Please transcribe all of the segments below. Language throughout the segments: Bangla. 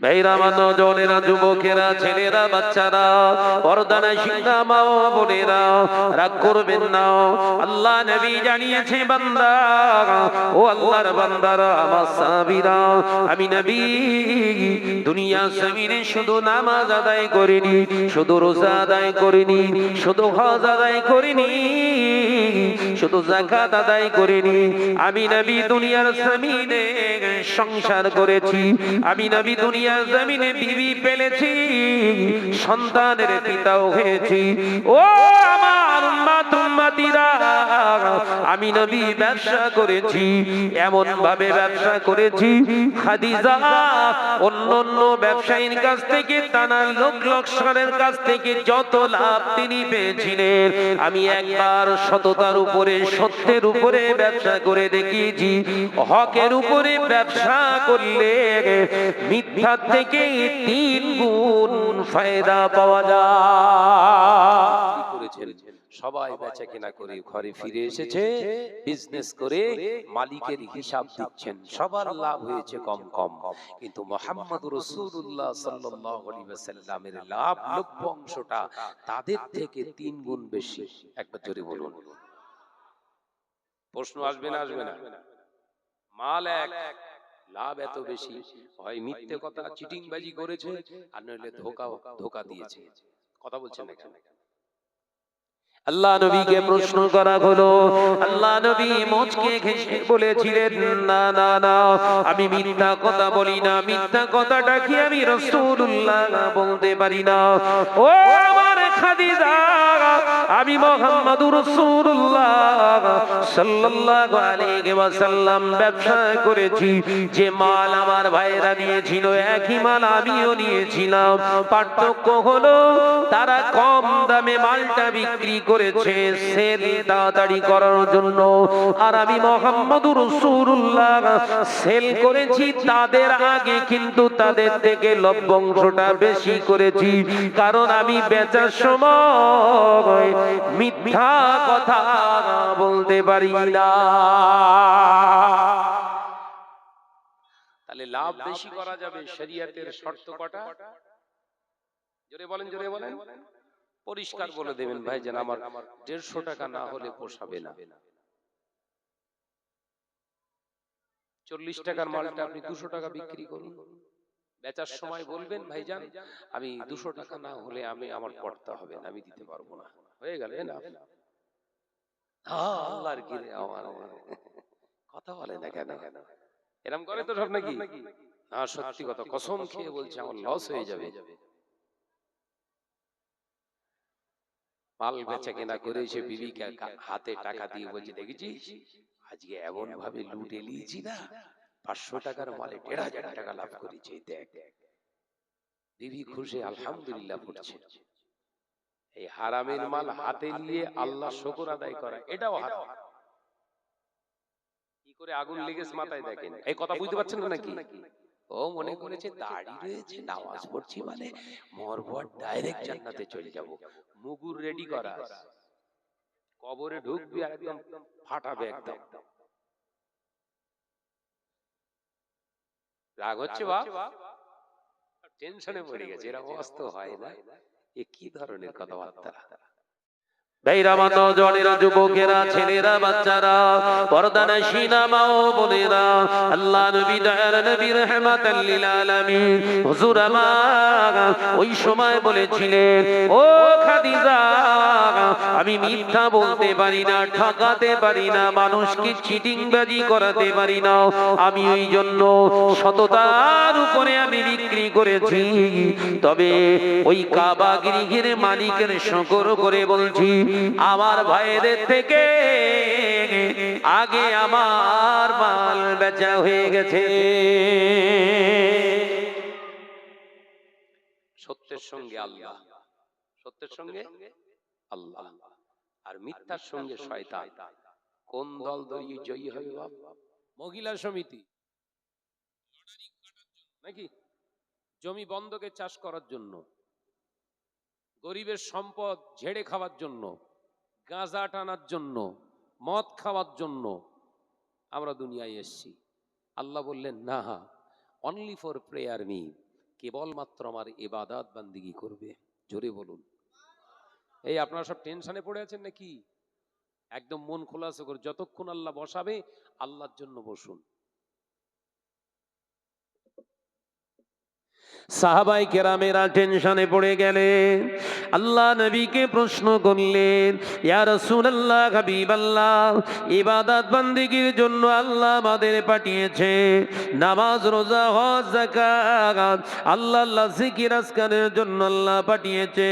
ভাইরা আমার, নজনেরা, যুবকেরা, ছেলেরা, বাচ্চারা, পর্দানশীলা মা ও বোনেরা, রাগ করবেন না। আল্লাহ নবী জানিয়েছে, বান্দা ও আল্লাহর বান্দারা, আমার সাহাবীরা, আমি নবী দুনিয়া জমিনে শুধু নামাজ আদায় করিনি, শুধু রোজা আদায় করিনি, শুধু হজ আদায় করিনি, শুধু যাকাত আদায় করিনি। আমি নবী দুনিয়ার জমিনে সংসার করেছি, আমি নবী দুনিয়ার জমিনে বিবি পেলেছি, সন্তানের পিতাও হয়েছি। ও আমার উম্মত উম্মতিরা, আমি নবী ব্যবসা করেছি, এমন ভাবে ব্যবসা করেছি, খাদিজা অন্যান্য ব্যবসায়ীর কাছ থেকে, টানা লোক লক্ষণের কাছ থেকে যত লাভ তিনি পেয়েছিলেন, আমি একবার সততার উপরে, সত্যের উপরে ব্যবসা করে দেখিয়েছি। হকের উপরে ব্যবসা করলে মিথ্যা থেকে 3 গুণ ফায়দা পাওয়া যায়। সবাই বেচা কেনা করে ঘরে ফিরে এসেছে, বিজনেস করে মালিকের হিসাব দিচ্ছেন, সবার লাভ হয়েছে কম কম, কিন্তু মুহাম্মদুর রাসূলুল্লাহ সাল্লাল্লাহু আলাইহি ওয়াসাল্লামের লাভ লভ্য অংশটা তাদের থেকে 3 গুণ বেশি। একবার জোরে বলুন। প্রশ্ন আসবে না? আসবে না? মাল এক, লাভ এত বেশি, হয় মিথ্যে কথা চিটিংবাজি করেছে, আর নইলে ধোঁকা দিয়েছে। কথা বলছেন এখানে। আল্লাহ নবীকে প্রশ্ন করা হলো, আল্লাহ নবী মুচকে হেসে বলেছিলেন, না না না, আমি মিথ্যা কথা বলি না, মিথ্যা কথাটা কি আমি রাসূলুল্লাহ বলতে পারি না। ও আমার খাদিজা, আমি মুহাম্মদুর রাসূলুল্লাহ সাল্লাল্লাহু আলাইহি ওয়াসাল্লাম ব্যবসা করেছি, যে মাল আমার ভাইরা নিয়েছিল একই মাল আমিও নিয়েছিলাম। পার্থক্য হলো তারা কম দামে মালটা বিক্রি করেছে সেল তাড়াতাড়ি করার জন্য, আর আমি মুহাম্মদুর রাসূলুল্লাহ সেল করেছি তাদের আগে, কিন্তু তাদের থেকে লভ্যাংশটা বেশি করেছি, কারণ আমি বেচার সময় মিথ্যা কথা বলতে পারি না। তাহলে লাভ বেশি করা যাবে, শরীয়তের শর্ত কটা? জোরে বলেন, জোরে বলেন, পরিষ্কার বলে দেবেন ভাই, যেন আমার 150 টাকা না হলে পোষাবে না। 40 টাকার মালটা আপনি 200 টাকা বিক্রি করুন, বেচার সময় বলবেন, ভাইজান আমি 200 টাকা না হলে আমার পড়তে হবে না, আমি দিতে পারবো না। হয়ে গেল না? আল্লাহর কি রে, আমার কথা বলে না কেন? এরকম করে তো সব নাকি? না, সত্যি কথা, কসম খেয়ে বলছি, আমার লস হয়ে যাবে। মাল বেচা কেনা করেছে, বিবিকে হাতে টাকা দিয়ে বলছে, দেখেছিস আজকে এমন ভাবে লুটে নিয়েছি না, 500 টাকার মালে 1500 টাকা লাভ করেছি, দেখ। বিবি খুশি, আলহামদুলিল্লাহ পড়ছে। এই হারামের মাল হাতে নিয়ে আল্লাহ শুকর আদায় করা, এটাও হারাম। কি করে আগুন লেগেছে মাথায়, দেখেন। এই কথা বুঝতে পারছেন না নাকি? ও মনে করেছে দাড়ি রয়েছে, নামাজ পড়ছি মানে মরবর ডাইরেক্ট জান্নাতে চলে যাব। মুগুর রেডি করা, কবরে ঢুকবি আর একদম ফাটাবে, একদম। রাগ হচ্ছে বাপ, টেনশনে পড়ে গেছে, এরকম অবস্থা হয় না। এ কি ধরনের কথাবার্তা? ভাইরা আমার, নওজওয়ানেরা, যুবকেরা, ছেলেরা, বাচ্চারা, পর্দানশীলা মা ও বোনেরা, আল্লাহ নবী দয়ার নবী রাহমাতাল লিল আলামিন হুজুর আমার ওই সময় বলেছিলেন, ও খাদিজা, আমি মিথ্যা বলতে পারি না, ঠকাতে পারি না, মানুষকে চিটিংবাজি করাতে পারি না, আমি ওই জন্য সততার উপরে আমি বিক্রি করেছি। তবে ওই কাবা গৃহের মালিকের শুকর করে বলছি, আমার ভাইদের থেকে আগে আমার মাল বেচা হয়ে গেছে। সত্যের সঙ্গে আল্লাহ, সত্যের সঙ্গে আল্লাহ, আর মিথ্যার সঙ্গে শয়তান। কোন দল জয়ী হবে বাপ? মহিলা সমিতি নাকি? জমি বন্ধকে চাষ করার জন্য, গরিবের সম্পদ ঝেড়ে খাওয়ার জন্য, গাঁজা টানার জন্য, মদ খাওয়ার জন্য আমরা দুনিয়ায় এসেছি। আল্লাহ বললেন, না, অনলি ফর প্রেয়ার মি, কেবলমাত্র আমার ইবাদত বান্দিগি করবে। জোরে বলুন। এই আপনারা সব টেনশনে পড়ে আছেন নাকি? একদম মন খোলাসা করে যতক্ষণ আল্লাহ বসাবে আল্লাহর জন্য বসুন। সাহাবাই কেরামেরা টেনশনে পড়ে গেলেন, আল্লাহ নবীকে প্রশ্ন করলেন, ইয়া রাসূলুল্লাহ, হাবিবাল্লাহ, ইবাদত বান্দিগির জন্য আল্লাহ আমাদের পাঠিয়েছে, নামাজ রোজা হজ যাকাত আল্লাহ জিকির আজকারের জন্য আল্লাহ পাঠিয়েছে,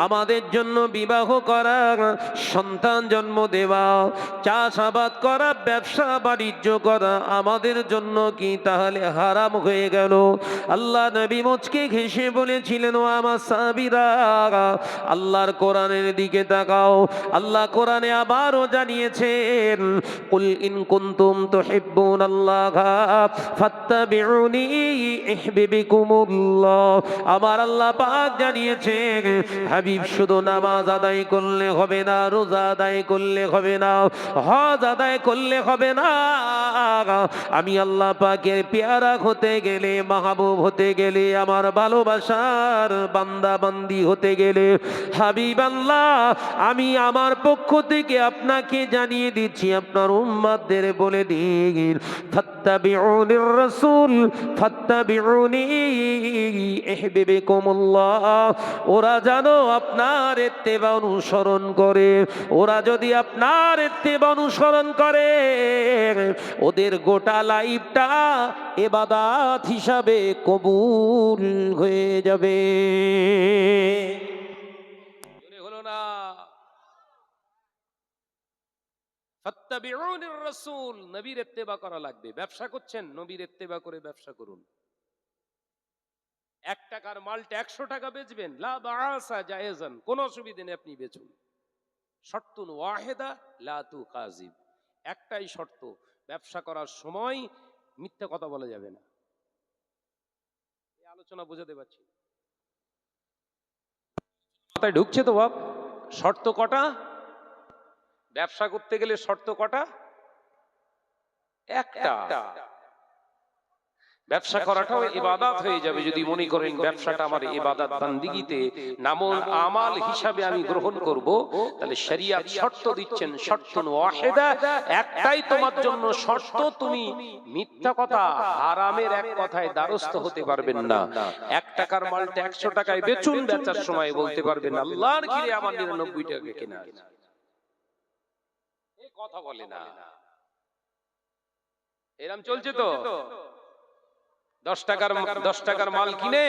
আমাদের জন্য বিবাহ করা, সন্তান জন্ম দেওয়া, চাষাবাদ করা, ব্যবসা বাণিজ্য করা আমাদের জন্য কি তাহলে হারাম হয়ে গেল? আল্লাহ নবী মুচকে ঘেঁষে বলেছিলেন, ও আমার সাহাবীরা, আল্লাহর কোরআনের দিকে তাকাও। আল্লাহ কোরআনে আবারও জানিয়েছেন, কুল ইন কুনতুম তুহিব্বুনাল্লাহ ফাত্তাবিউনি ইউহিব্বুকুমুল্লাহ। আমার আল্লাহ পাক জানিয়েছেন, হাবিব শুধু নামাজ আদায় করলে হবে না, রোজা আদায় করলে হবে না, হজ আদায় করলে হবে না, আমি আল্লাহ পাকের পেয়ারা হতে গেলে, মাহবুব হতে গেলে, আমার ভালোবাসার বান্দা বান্দি হতে গেলে, হাবিব আল্লাহ, আমি আমার পক্ষ থেকে আপনাকে জানিয়ে দিচ্ছি, আপনার উম্মতদের বলে দিন, ফাত্তাবিউনির রাসূল ফাত্তাবিউনি ইউহিব্বুকুমুল্লাহ। ওরা জানো আপনার ইত্তেবা অনুসরণ করে, ওরা যদি আপনার ইত্তেবা অনুসরণ করে, ওদের গোটা লাইফটা ইবাদত হিসাবে কবুল হয়ে যাবে। হলো না? ফাত্তাবিউনির রাসূল, নবীর ইত্তেবা করা লাগবে। ব্যবসা করছেন, নবীর ইত্তেবা করে ব্যবসা করুন। 1 টাকার মালটা 100 টাকা বেচবেন, লা বাআসা জায়েজান, কোন অসুবিধা নেই, আপনি বেচুন। শর্তুন ওয়াহিদা লা তুকাযিব, একটাই শর্ত, ব্যবসা করার সময় মিথ্যা কথা বলা যাবে না। এই আলোচনা বোঝাতে পারছি? মাথায় ঢুকছে তো বাপ? শর্ত কটা? ব্যবসা করতে গেলে শর্ত কটা? একটা। ব্যবসা করাটাও ইবাদত হয়ে যাবে যদি মনে করেন ব্যবসাটা আমার ইবাদত বান্দিগিতে নামল আমাল হিসাবে আমি গ্রহণ করব, তাহলে শরীয়ত শর্ত দিচ্ছেন, শর্তুন ওয়াহিদা, একটাই তোমার জন্য শর্ত, তুমি মিথ্যা কথা, হারামের এক কথায় দ্বারস্থ হতে পারবেন না। 1 টাকার মালটা 100 টাকায় বেচুন, বেচার সময় বলতে পারবেন আল্লাহর ঘিরে আমার 99 টাকা কেনা আছে। এই কথা বলে না, এরকম চলছে তো। 10 টাকার মাল কিনে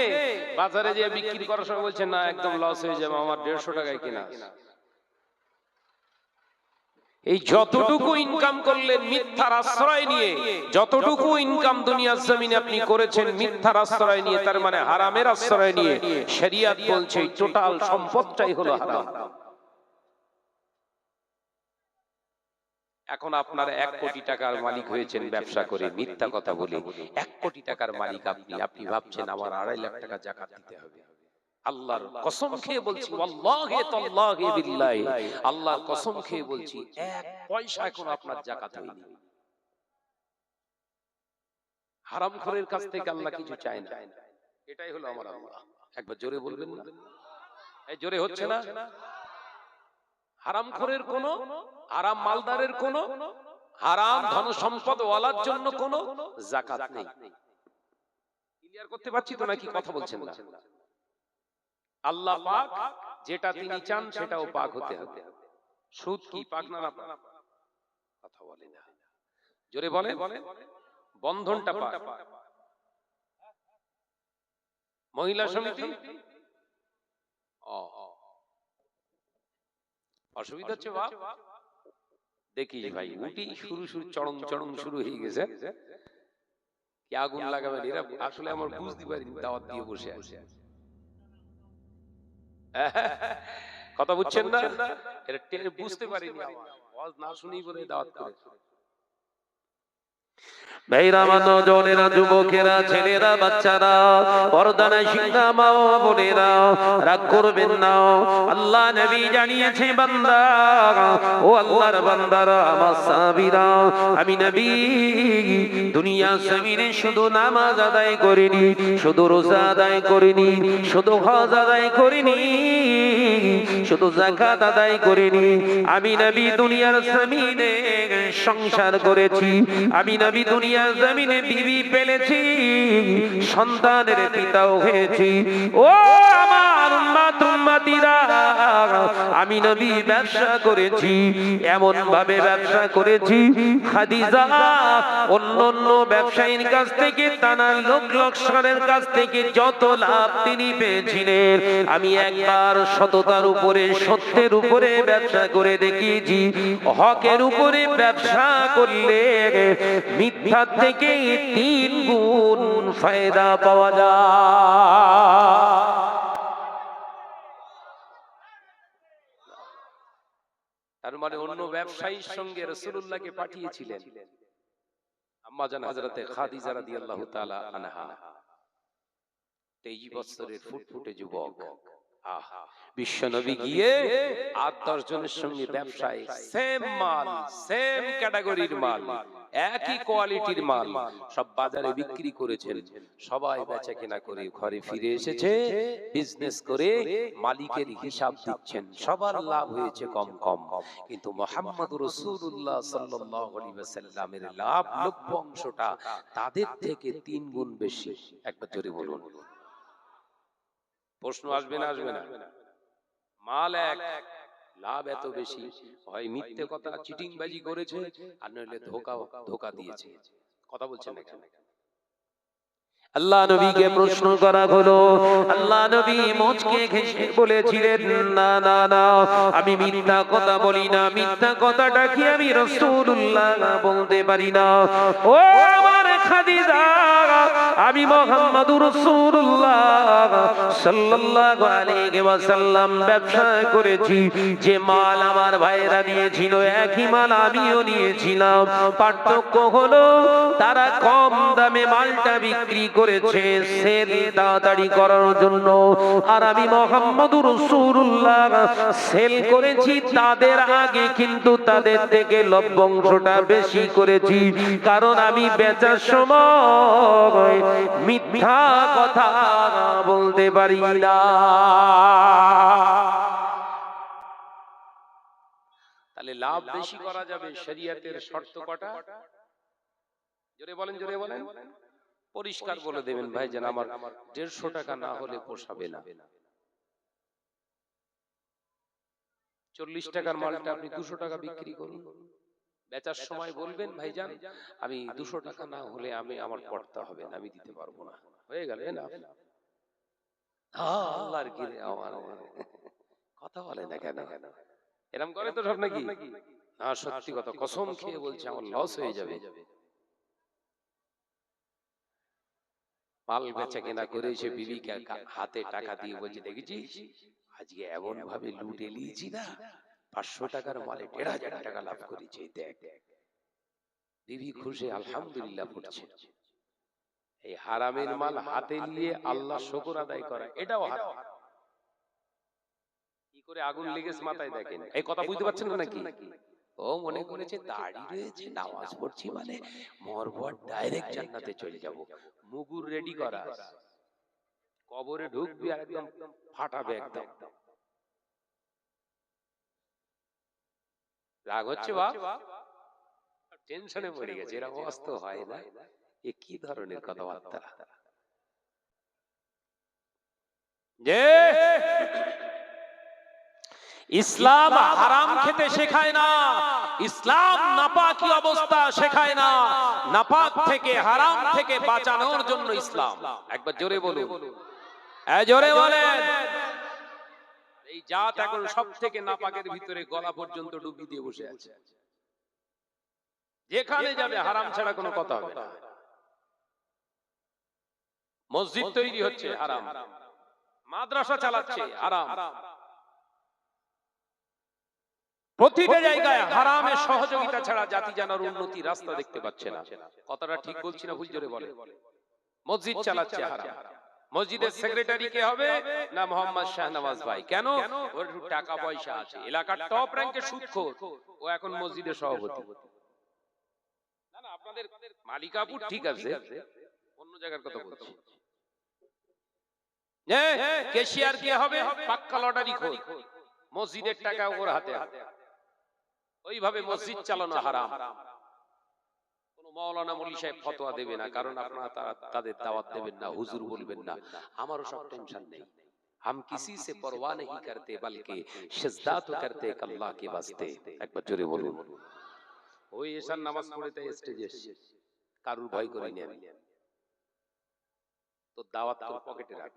বাজারে যে বিক্রি করার সময় বলছেন না, একদম লস হয়ে যাবে, আমার 150 টাকায় কিনা। এই যতটুকু ইনকাম করলেন মিথ্যার আশ্রয় নিয়ে, যতটুকু ইনকাম দুনিয়ার জমিনে আপনি করেছেন মিথ্যার আশ্রয় নিয়ে, তার মানে হারামের আশ্রয় নিয়ে, শরীয়ত বলছে এই টোটাল সম্পদটাই হলো হারাম। এখন আপনারা 1 কোটি টাকার মালিক হয়েছেন ব্যবসা করে, মিথ্যা কথা বলে 1 কোটি টাকার মালিক আপনি ভাবছেন আমার 2.5 লাখ টাকা যাকাত দিতে হবে। আল্লাহর কসম খেয়ে বলছি, ওয়াল্লাহি তাল্লাহি বিল্লাহি, আল্লাহর কসম খেয়ে বলছি, 1 পয়সা এখন আপনার যাকাত হয়নি। হারামখোরের কাছ থেকে আল্লাহ কিছু চায় না, এটাই হলো আমার আল্লাহ। একবার জোরে বলবেন না? এই জোরে হচ্ছে না? হারামখোরের কোন, হারাম মালদারের কোন, হারাম ধন সম্পদ ওয়ালার জন্য কোন যাকাত নেই। ক্লিয়ার করতে পারছি তো নাকি কথা বলছেন না? আল্লাহ পাক যেটা তিনি চান সেটাও পাক হতে হবে। সুদ কি পাক না? কথা বলে না, জোরে বলেন। বন্ধনটা পাক। মহিলা সমিতি অসুবিধা হচ্ছে বাপ? দেখি ভাই, উঠি শুরু চড়ং শুরু হয়ে গেছে, কি আগুন লাগাবেন এরা? আসলে আমার বুঝতে পারিনি, দাওয়াত দিয়ে বসে আছে। কথা বুঝছেন না? এটা বুঝতে পারিনি, আওয়াজ না শুনেই বলে দাওয়াত করে। ভাইরা আমার নজনেরা যুবকেরা ছেলেরা বাচ্চারা পর্দানা শিক্ষা মা বোনেরা রাগ করবেন না আল্লাহ নবী জানিয়েছে বান্দা ও আল্লাহর বান্দারা আমার সাহাবীরা আমি নবী দুনিয়া জমিনে শুধু নামাজ আদায় করিনি শুধু রোজা আদায় করিনি শুধু হজ আদায় করিনি শুধু যাকাত আদায় করিনি আমি নবী দুনিয়ার জমিনে সংসার করেছি আমি নবী দুনিয়ার জমিনে বিবি পেলেছি সন্তানের পিতাও হয়েছি ও আমার উম্মত উম্মতিরা আমি নবী ব্যবসা করেছি এমন ভাবে ব্যবসা করেছি খাদিজা অন্যান্য ব্যবসায়ীর কাছ থেকে টানা লক্ষের কাছ থেকে যত লাভ তিনি পেয়েছিলেন আমি একবার সততার উপরে সত্যের উপরে ব্যবসা করে দেখিয়েছি হকের উপরে ব্যবসা করলে মিথ্যা থেকে 3 গুণ ফায়দা পাওয়া যায়। তার মানে অন্য ব্যবসায়ীর সঙ্গে রাসূলুল্লাহকে পাঠিয়েছিলেন আম্মা জান হযরতে খাদিজা রাদিয়াল্লাহু তাআলা আনহা 23 বছরের ফুটফুটে যুবক বিশ্ব নবী গিয়ে 8-10 জনের সঙ্গে ব্যবসায় সেম মাল সেম ক্যাটাগরির মাল একই কোয়ালিটির মাল সব বাজারে বিক্রি করেছেন সবাই বেচা কেনা করে ঘরে ফিরে এসেছে বিজনেস করে মালিকের হিসাব দিচ্ছেন সবার লাভ হয়েছে কম কম কিন্তু মুহাম্মদুর রাসূলুল্লাহ সাল্লাল্লাহু আলাইহি ওয়াসাল্লামের লাভ লভ্য অংশটা তাদের থেকে 3 গুণ বেশি একবার জোরে বলুন প্রশ্ন আসবে না আসবে না মাল এক লাভ এত বেশি হয় মিথ্যে কথা চিটিংবাজি করেছে আর নইলে ধোঁকা দিয়েছে কথা বলছেন এখানে আল্লাহ নবীকে প্রশ্ন করা হলো আল্লাহ নবী মুচকে হেসে বলেছিলেন না না না আমি মিথ্যা কথা বলি না মিথ্যা কথাটা কি আমি রাসূলুল্লাহ বলতে পারি না ও আমার খাদিজা আমি মুহাম্মদুর রাসূলুল্লাহ সাল্লাল্লাহু আলাইহি ওয়াসাল্লাম ব্যবসা করেছি যে মাল আমার ভাইরা নিয়েছিল একই মাল আমিও নিয়েছিলাম পার্থক্য হলো তারা কম দামে মালটা বিক্রি করেছে সেল তাড়াতাড়ি করার জন্য আর আমি মুহাম্মদুর রাসূলুল্লাহ সেল করেছি তাদের আগে কিন্তু তাদের থেকে লভ্যাংশটা বেশি করেছি কারণ আমি বেচার সময় মিথ্যা কথা বলতে পারি না তাহলে লাভ বেশি করা যাবে শরীয়তের শর্ত কটা জোরে বলেন পরিষ্কার বলে দেবেন ভাই যেন আমার 150 টাকা না হলে পোষাবে না 40 টাকার মালটা আপনি 200 টাকা বিক্রি করুন বেচার সময় বলবেন ভাইজান আমি 200 টাকা না হলে আমি আমার পড়তে হবে না আমি দিতে পারবো না হয়ে গেল না আল্লাহর কি আমার কথা বলে না কেন এরকম করে তো সব নাকি না সত্যি কথা কসম খেয়ে বলছি আমার লস হয়ে যাবে মাল বেচা কেনা করে এসে বিবিকে হাতে টাকা দিয়ে বলছে দেখেছিস আজকে এমন ভাবে লুটে নিয়েছি না 500 টাকার মালে 1500 টাকা লাভ করেছি দেখ বিবি খুশি আলহামদুলিল্লাহ পড়ছে এই হারামের মাল হাতে নিয়ে আল্লাহ শুকর আদায় করা এটাও হারাম কি করে আগুন লেগেছে মাথায় দেখেন এই কথা বুঝতে পারছেন না নাকি ও মনে করেছে দাড়ি রয়েছে নামাজ পড়ছি মানে মরবো ডাইরেক্ট জান্নাতে চলে যাব মুগুর রেডি করা কবরে ঢুকবি আর একদম ফাটাবে একদম রাগ হচ্ছে বাপ টেনশনে পড়ে গেছে এরকম অবস্থা হয় না এ কি ধরনের কথাবার্তা যে ইসলাম হারাম খেতে শেখায় না ইসলাম নাপাকি অবস্থা শেখায় না নাপাক থেকে হারাম থেকে বাঁচানোর জন্য ইসলাম একবার জোরে বলুন জোরে বলেন এই জাত এখন সব থেকে নাপাকের ভিতরে গলা পর্যন্ত ডুবি দিয়ে বসে আছে যেখানে যাবে হারাম ছাড়া কোনো কথা হবে না মসজিদ তৈরি হচ্ছে হারাম মাদ্রাসা চালাচ্ছে হারাম প্রতিটা জায়গায় হারামের সহযোগিতা ছাড়া জাতি জানার উন্নতি রাস্তা দেখতে পাচ্ছে না। কথাটা ঠিক বলছি না ভুল জোরে বলে? মসজিদ চালাচ্ছে হারাম। মসজিদের সেক্রেটারি কে হবে? না মোহাম্মদ শাহনওয়াজ ভাই। কেন? ওর একটু টাকা পয়সা আছে, এলাকার টপ র্যাঙ্কের সুদখোর, ও এখন মসজিদের সভাপতি। না না, আপনাদের মালিকাপুর ঠিক আছে, অন্য জায়গার কথা বলছি। ক্যাশিয়ার কে হবে? পাক্কা লটারি খোর, মসজিদের টাকা ওর হাতে। ওইভাবে মসজিদ চালানো হারাম। কোন মাওলানা মৌলভী সাহেব ফতোয়া দেবে না, কারণ আপনারা তাদের দাওয়াত দেবেন না, হুজুর বলবেন না। আমারও সব টেনশন নেই। हम किसी से परवाह नहीं करते बल्कि सिजदा तो करते एक अल्लाह के वास्ते। একবার জোরে বলুন। ওই এশার নামাজ পড়ে তাই স্টেজে এসেছে, কারুর ভয় করি না আমি। তো দাওয়াত তো পকেটে রাখ।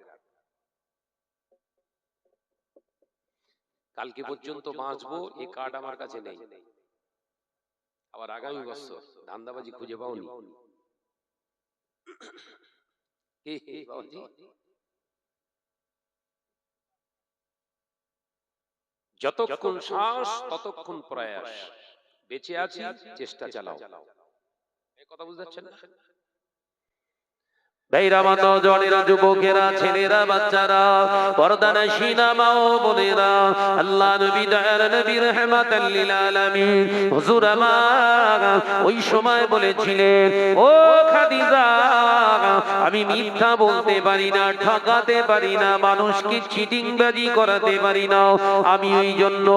কালকে পর্যন্ত বাঁচবো এই কার্ড আমার কাছে নেই। আবার আগামী বছর ধান্দাবাজি খুঁজে পাওনি। যতক্ষণ শ্বাস ততক্ষণ প্রয়াস, বেঁচে আছি চেষ্টা চালাও। এই কথা বুঝতে পারছেন না? ভাইরা, মা, নওজওয়ানেরা, যুবকেরা, ছেলেরা, বাচ্চারা, পর্দানশীনা মা ও বোনেরা, আল্লাহ নবী দয়ার নবী রাহমাতাল লিল আলামিন হুজুর আমার ওই সময় বলেছিলেন, ও খাদিজা, আমি মিথ্যা বলতে পারি না, ঠকাতে পারি না, মানুষকে চিটিংবাজি করাতে পারি না। আমি ওই জন্য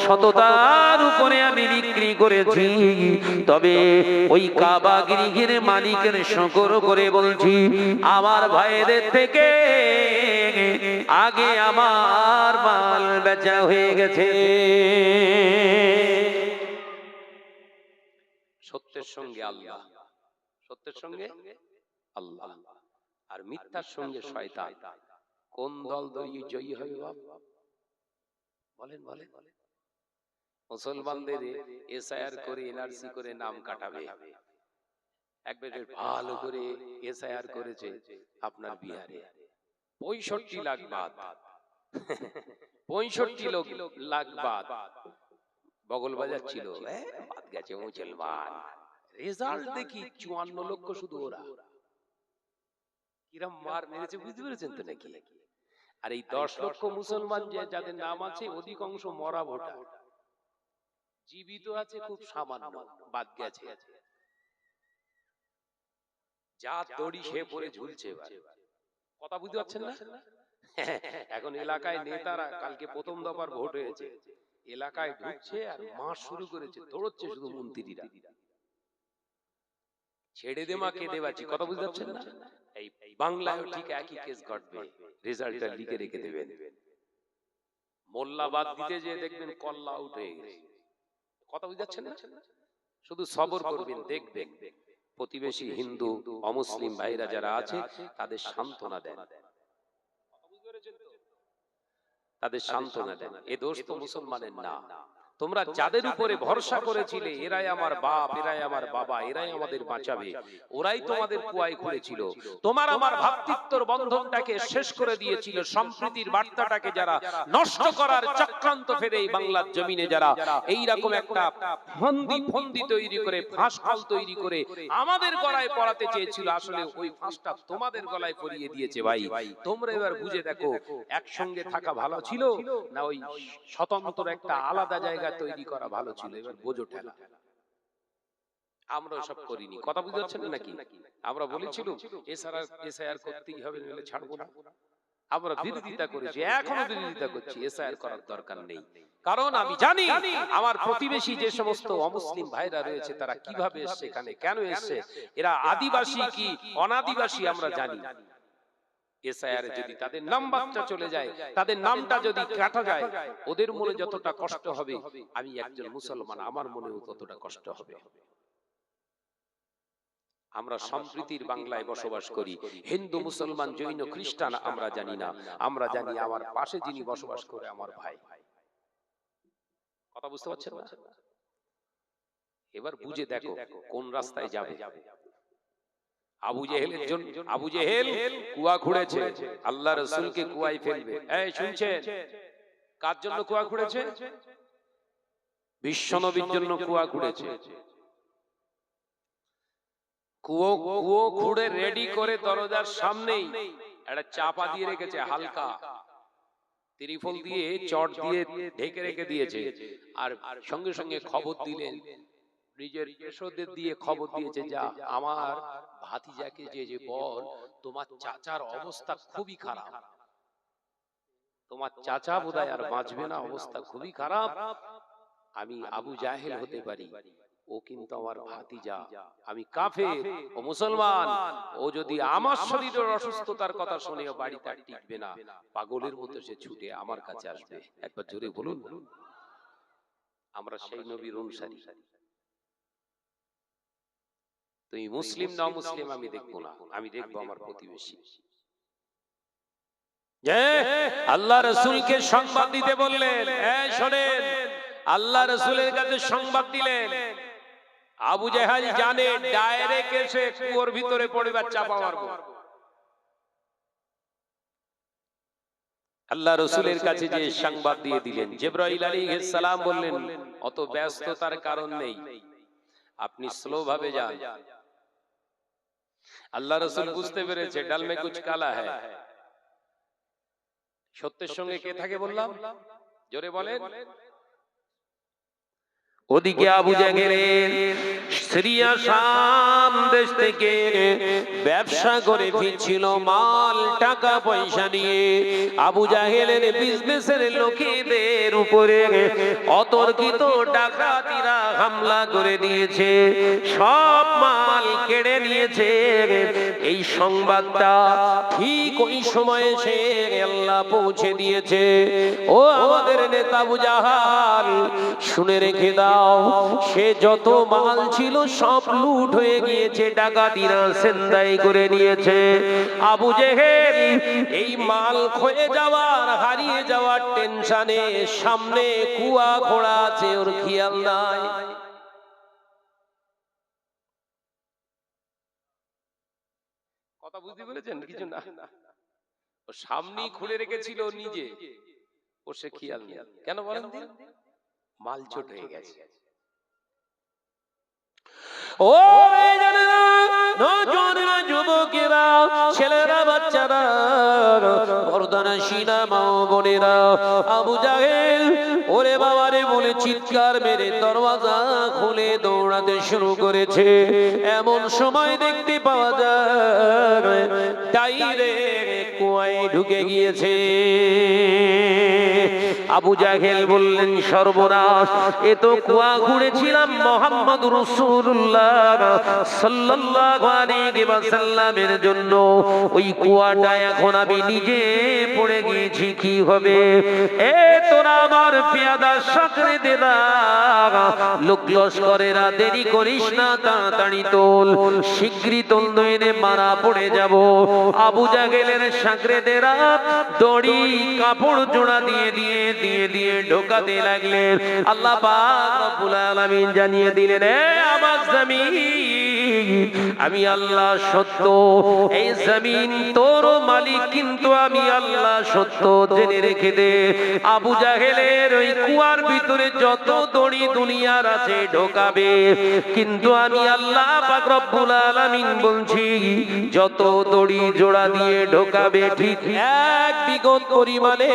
সততার উপরে আমি বিক্রি করেছি। তবে ওই কাবা গৃহের মালিকের শকর করে বলছি, আমার ভাইদের থেকে আগে আমার মাল বেচা হয়ে গেছে। সত্যের সঙ্গে আল্লাহ, সত্যের সঙ্গে আল্লাহ, আর মিথ্যার সঙ্গে শয়তান। কোন দল জয়ী হবে বাপ? বলেন বলেন। মুসলমানদের এসআইআর করে এনআরসি করে নাম কাটাবে। একবার ভালো করে এসআইআর করেছে আপনার বিহারে, 65 লাখ বাদ, 65 লাখ বাদ বগল বাজাচ্ছিল, বাদ গেছে মুসলমান। রেজাল্ট দেখি 54 লক্ষ শুধু ওরা। কিরম মার মেরেছে বুঝতে পেরেছেন তো নাকি? আর এই 10 লক্ষ মুসলমান যাদের নাম আছে অধিকাংশ মরা ভোটার, জীবিত আছে খুব সামান্য, বাদ গেছে। যা দড়ি সে পরে ঝুলছে। কথা বুঝতে পারছেন না? এখন এলাকায় নেতারা, কালকে প্রথম দফার ভোট হয়েছে, এলাকায় ঢুকছে আর মাস শুরু করেছে, দৌড়চ্ছে শুধু মন্ত্রীরা। ছেড়ে দে মা, কেঁদে বাঁচি। কথা বুঝতে পারছেন না? এই বাংলায় ঠিক একই কেস ঘটবে, রেজাল্টটা লিখে রেখে দেবেন। মোল্লা বাদ দিতে যে দেখবেন কল্লা আউট হয়ে গেছে। কথা বুঝতে পারছেন না? শুধু সবর করবেন, দেখবেন প্রতিবেশী হিন্দু অমুসলিম ভাইরা যারা আছে তাদের সান্ত্বনা দেন, তাদের সান্ত্বনা দেন। এ দোষ তো মুসলমানের না। তোমরা যাদের উপরে ভরসা করেছিলে, এরাই আমার বাপ, এরাই আমার বাবা, এরাই আমাদের বাঁচাবে, ওরাই তোমাদের কুয়ায় খুঁড়েছিল। তোমার আমার ভ্রাতৃত্বর বন্ধনটাকে শেষ করে দিয়েছিল। সম্প্রীতির বার্তাটাকে যারা নষ্ট করার চক্রান্ত ফেলে এই বাংলার জমিনে যারা এইরকম একটা ফন্দি তৈরি করে, ফাঁসফল তৈরি করে আমাদের গলায় পরাতে চেয়েছিল, আসলে ওই ফাঁসটা তোমাদের গলায় পরিয়ে দিয়েছে। ভাই, তোমরা এবার বুঝে দেখো, একসঙ্গে থাকা ভালো ছিল না ওই স্বতন্ত্র একটা আলাদা জায়গা তৈরি করা ভালো ছিল? এবার বোঝো ঠেলা। আমরা সব করিনি। কথা বুঝতে পারছেন নাকি? আমরা বলেছিল এসআইআর করতেই হবে, নইলে ছাড়বো না। আমরা বিরোধিতা করেছি, এখনো বিরোধিতা করছি। এসআইআর করার দরকার নেই, কারণ আমি জানি আমার প্রতিবেশী যে সমস্ত অমুসলিম ভাইরা রয়েছে তারা কিভাবে এসছে, এখানে কেন এসছে, এরা আদিবাসী কি অনাদিবাসী আমরা জানি। এসআইআরে যদি তাদের নাম্বারটা চলে যায়, তাদের নামটা যদি কাটা যায়, ওদের মনে যতটা কষ্ট হবে, আমি একজন মুসলমান আমার মনেও ততটা কষ্ট হবে। আমরা সম্প্রীতির বাংলায় বসবাস করি। হিন্দু মুসলমান জৈন খ্রিস্টান আমরা জানি না, আমরা জানি আমার পাশে যিনি বসবাস করে আমার ভাই। কথা বুঝতে পারছেন না? এবার বুঝে দেখো কোন রাস্তায় যাবে। আবু জেহেলের জন্য, আবু জেহেল কুয়া খুঁড়েছে, আল্লাহ রাসূলকে কুয়ায় ফেলবে। এই শুনছেন, কার জন্য কুয়া খুঁড়েছে? বিশ্বনবীর জন্য কুয়া খুঁড়েছে, কুয়ো খুঁড়ে রেডি করে দরজার সামনেই একটা চাপা দিয়ে রেখেছে, হালকা ত্রিফল দিয়ে চট দিয়ে ঢেকে রেখে দিয়েছে। আর সঙ্গে সঙ্গে খবর দিলেন, নিজের পেশোদের দিয়ে খবর দিয়েছে, যা আমার ভাতিজাকে যে বল তোমার চাচার অবস্থা খুবই খারাপ, তোমার চাচা বোধহয় আর বাঁচবে না, অবস্থা খুবই খারাপ, আমি আবু জাহেল হতে পারি, ও কিন্তু আমার ভাতিজা, আমি কাফের, ও মুসলমান, ও যদি আমার শরীরের অসুস্থতার কথা শুনে বাড়িতে আর টিকবে না, পাগলের মতো সে ছুটে আমার কাছে আসবে। একবার জোরে বলুন, আমরা সেই নবীর অনুসারী। তুমি মুসলিম না মুসলিম আমি দেখবো না, আমি দেখবো আমার প্রতিবেশী। আল্লাহ রাসূলকে সংবাদ দিতে বললেন, এই শোনেন, আল্লাহ রাসূলের কাছে সংবাদ দিলেন, আবু জাহেল জানে ডাইরেক্ট এসে কুয়োর ভিতরে পড়বে, চাপা মারবে। আল্লাহ রাসূলের কাছে যে সংবাদ দিয়ে দিলেন, জিবরাইল আলাইহিস সালাম বললেন, অত ব্যস্ততার কারণ নেই, আপনি স্লো ভাবে যান। আল্লাহ রাসূল বুঝতে পেরেছে ডাল মে কুছ কালা হ্যায়। সত্যের সঙ্গে কে থাকে বললাম, জোরে বলেন। ওদিকে আবু জাহেলের সিরিয়া শাম দেশ থেকে ব্যবসা করে ফিরছিল মাল টাকা পয়সা নিয়ে। আবু জাহেলের বিজনেসের লোকেদের উপরে অতর্কিত ডাকাতিরা হামলা করে দিয়েছে, সব মাল কেড়ে নিয়েছে। এই সংবাদটা ঠিক ওই সময়ে সে আল্লাহ পৌঁছে দিয়েছে। ও আমাদের নেতা আবু জাহাল, শুনে রেখে দাও, সে যত মাল ছিল সব লুট হয়ে গিয়েছে, ডাকাতিরা ছিনতাই করে নিয়েছে। আবু জেহেল এই মাল ক্ষয়ে যাওয়ার, হারিয়ে যাওয়ার টেনশনে সামনে কুয়া খোঁড়া আছে, ওর খেয়াল নাই। কথা বুঝতে পেরেছেন কিছু না? ও সামনেই খুলে রেখেছিল নিজে, ও সে খেয়াল নেই। কেন বলেন দিন? মাল ছোট হয়ে গেছে। ও জানেনা, নজনেরা, যুবকেরা, ছেলেরা, বাচ্চারা, পর্দানশীলা মা বোনেরা, আবু জাহেল ওরে বাবারে বলে চিৎকার মেরে দরওয়াজা খুলে দৌড়াতে শুরু করেছে। এমন সময় দেখতে পাওয়া যায় ডাইরেক্ট কুয়ায় ঢুকে গিয়েছে। আবু জাহেল বললেন, সর্বনাশ, এ তো কুয়া খুঁড়েছিলাম মুহাম্মদ রাসূলুল্লাহ সাল্লাল্লাহু আলাইহি ওয়াসাল্লামের জন্য, ওই কুয়াটা এখন আমি নিজে পড়ে গিয়েছি, কি হবে? এ তোরা আমার পেয়াদা সাকরে দেনা, লোক লস্করেরা দেরি করিস না, তাড়াতাড়ি তোল, শীঘ্রই তোল, নইলে মারা পড়ে যাব। আবু জাহেলের সাকরেদেরা দড়ি কাপড় জোড়া দিয়ে দিয়ে দিয়ে দিয়ে ঢোকাতে লাগলেন। আল্লাহ পাক রব্বুল আলামিন জানিয়ে দিলেন, এ আমার জমিন, আমি আল্লাহ সত্য, এই জমিন তোর মালিক কিন্তু আমি আল্লাহ সত্য, জেনে রেখে দে। আবু জাহেলের ওই কুয়ার ভিতরে যত দড়ি দুনিয়ার আছে ঢোকাবে, কিন্তু আমি আল্লাহ পাক রব্বুল আলামিন বলছি, যত দড়ি জোড়া দিয়ে ঢোকাবে ঠিক এক বিগত পরিমাণে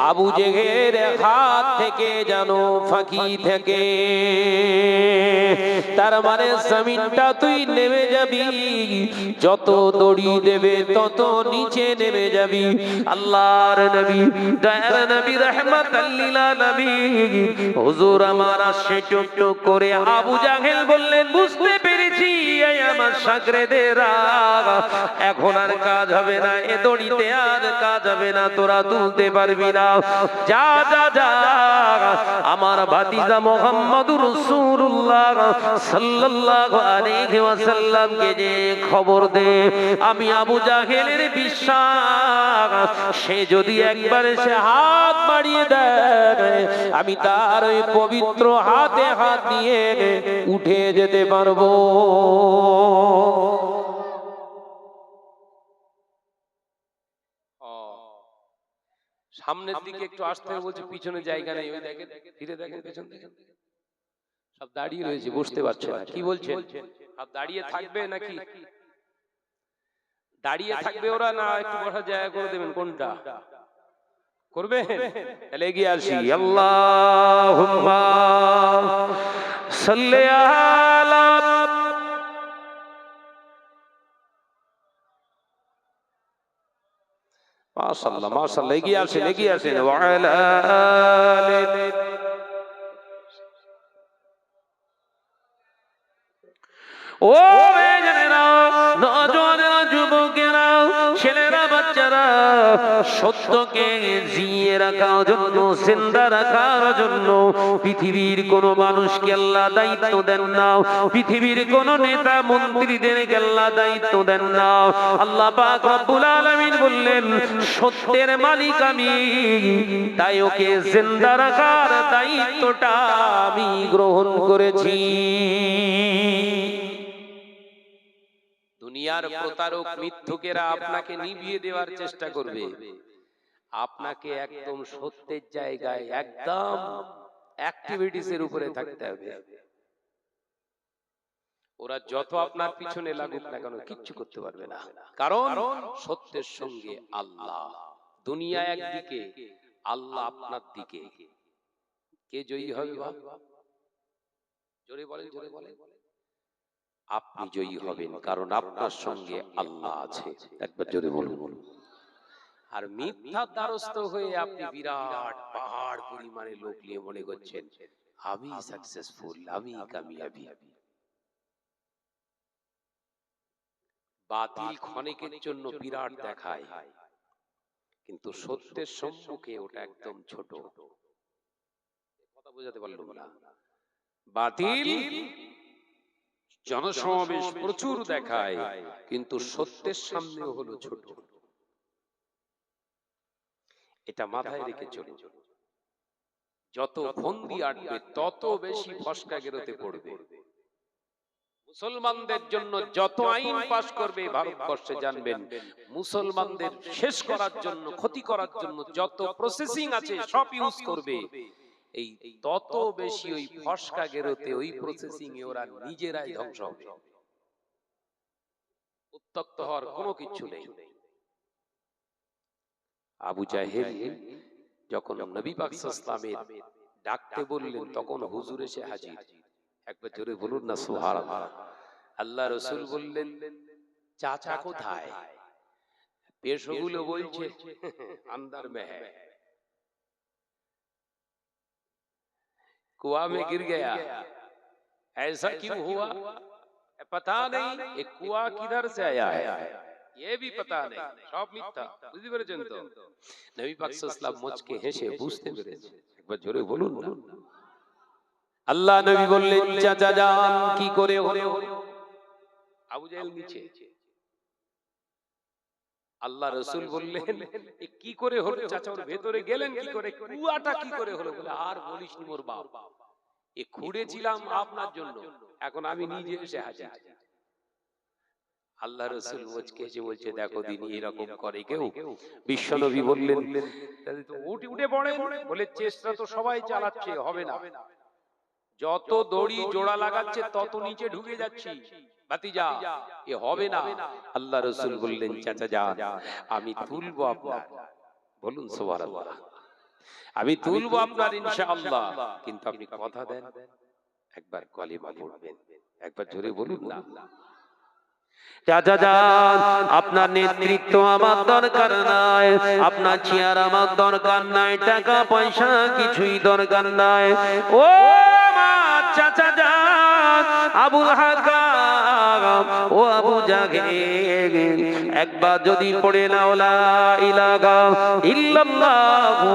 আবু জেহেলের হাত থেকে যেন ফাঁকি থেকে। তার মানে জমিনটা তুই নেমে যাবি, যত দড়ি দেবে তত নিচে নেমে যাবি। আল্লাহর নবী, দয়ার নবী, রাহমাতাল লিল আলামিন হুজুর আমার আসে টুক টুক করে। আবু জাহেল বললেন, বুঝতে পেরেছি, এই আমার সাগরেদেরা, এখন আর কাজ হবে না, এ দড়িতে আর কাজ হবে না, তোরা তুলতে পারবি না, যা যা যা, আমার ভাতিজা মুহাম্মদুর রাসূলুল্লাহ সাল্লাল্লাহু আলাইহি ওয়াসাল্লামকে যে খবর দে, আমি আবু জাহেলের বিশ্বাস, সে যদি একবার সে হাত বাড়িয়ে দেয়, আমি তার ওই পবিত্র হাতে হাত দিয়ে উঠে যেতে পারবো। সামনের দিকে একটু আসতে হবে বলছে, পিছনে জায়গা নেই। ওই দেখেন, ফিরে দেখেন, পেছন দেখেন, সব দাঁড়িয়ে রয়েছে, বসতে পারছে না। কি বলছেন? সব দাঁড়িয়ে থাকবে নাকি? দাঁড়িয়ে থাকবে ওরা, না একটু বসার জায়গা করে দেবেন? কোনটা করবে? তাহলে এগিয়ে আসি। আল্লাহুম্মা সাল্লি আলা মাশাআল্লাহ মাশাআল্লাহ, এগিয়ে আসেন, এগিয়ে আসেন। ওয়া আলা আলি। ও বেজনেরা, নওজোয়ানেরা, যুবকেরা, ছেলেরা, বাচ্চারা, সত্যকে জিয়ে রাখার জন্য, জিন্দা রাখার জন্য পৃথিবীর কোন মানুষকে আল্লাহ দায়িত্ব দেন না, পৃথিবীর কোন নেতা মন্ত্রীদেরকে আল্লাহ দায়িত্ব দেন না। আল্লাহ পাক রব্বুল আলামিন বললেন, সত্যের মালিক আমি, তাই ওকে জিন্দা রাখার দায়িত্বটা আমি গ্রহণ করেছি। দুনিয়ার প্রতারক মিথ্যুকেরা আপনাকে নিভিয়ে দেওয়ার চেষ্টা করবে, আপনাকে একদম সত্যের জায়গায়, একদম অ্যাক্টিভিটিস এর উপরে থাকতে হবে। ওরা যত আপনার পিছনে লাগুক না কেন, কিচ্ছু করতে পারবে না, কারণ সত্যের সঙ্গে আল্লাহ। দুনিয়া একদিকে, আল্লাহ আপনার দিকে। কে জয়ী হবে? জোরে বলেন, জোরে বলেন। আপনি জয়ী হবেন, কারণ আপনার সঙ্গে আল্লাহ আছে। একবার জোরে বলুন। আর মিথ্যার দ্বারস্থ হয়ে আপনি বিরাট পাহাড় পরিমাণে লোক নিয়ে মনে করছেন আমি সাকসেসফুল, আমি কামিয়াবি। বাতিল ক্ষণিকের জন্য বিরাট দেখায়, কিন্তু সত্যের সম্মুখে ওটা একদম ছোট। কথা বোঝাতে পারলাম না? বাতিল জনসমাবেশ প্রচুর দেখায়, কিন্তু সত্যের সামনেও হলো ছোট। এটা মাথায় রেখে চলুন। যত ফন্দি আটবে তত বেশি ফসকা গেরোতে পড়বে। মুসলমানদের জন্য যত আইন পাশ করবে ভারতবর্ষে, জানবেন মুসলমানদের শেষ করার জন্য, ক্ষতি করার জন্য যত প্রসেসিং আছে সব ইউজ করবে। এই তত বেশি ওই ফসকা গেরোতে, ওই প্রসেসিং এ ওরা নিজেরাই ধ্বংস হবে। উত্তক্ত হওয়ার কোনো কিছু নেই। আবু জাহেল যখন নবী পাক সাল্লাল্লাহু আলাইহি ওয়াসাল্লামের ডাকতে বললেন, তখন হুজুর এসে হাজির। একবার জোরে বলুন না সুবহানাল্লাহ। আল্লাহ রাসূল বললেন, চাচা কোথায়? পেশগুলো বলছে अंदर में है, कुआं में गिर गया। ऐसा क्यों हुआ पता नहीं, ये कुआं किधर से आया है ये भी पता नहीं। সব মিথ্যা, বুঝতে পেরেছেন তো? নবী পাক সাল্লাল্লাহু আলাইহি ওয়াসাল্লাম মুচকে হেসে বুঝতে পেরেছে। একবার জোরে বলুন না। আল্লাহ নবী বললেন, চাচা যান কি করে হলো? আবু জাহেল নিচে, আল্লাহ রাসূল বললেন, এ কি করে হলো চাচা? ওর ভেতরে গেলেন কি করে? কুয়াটা কি করে হলো? বলে, আর বলিসনি মোর বাপ, এ খুঁড়েছিলাম আপনার জন্য, এখন আমি নিজে এসে হাজির। আল্লাহ রাসূল মুচকে এসে বলছে, দেখো দিন এরকম করে কেউ? বিশ্বনবী বললেন, তাহলে তো উঠে পড়ে। বলে, চেষ্টা তো সবাই চালাচ্ছে, হবে না। যত দড়ি জোড়া লাগাচ্ছে তত নিচে ঢুকে যাচ্ছি, ভাতিজা এ হবে না। আল্লাহ রাসূল বললেন, চাচা যান, আমি তুলবো আপনার। বলুন সুবহানাল্লাহ। আমি তুলবো আপনার ইনশাআল্লাহ, কিন্তু আপনি কথা দেন একবার কলিমা পড়বেন। একবার জোরে বলুন না। চাচা যান, আপনার নেতৃত্ব আমার দরকার নাই, আপনার চেয়ার আমার দরকার নাই, টাকা পয়সা কিছুই দরকার নাই। ও আমার চাচা যান, আবুল হাকাম, ও আবু জাহেল, একবার যদি পড়ে নাও লা ইলাহা ইল্লাল্লাহু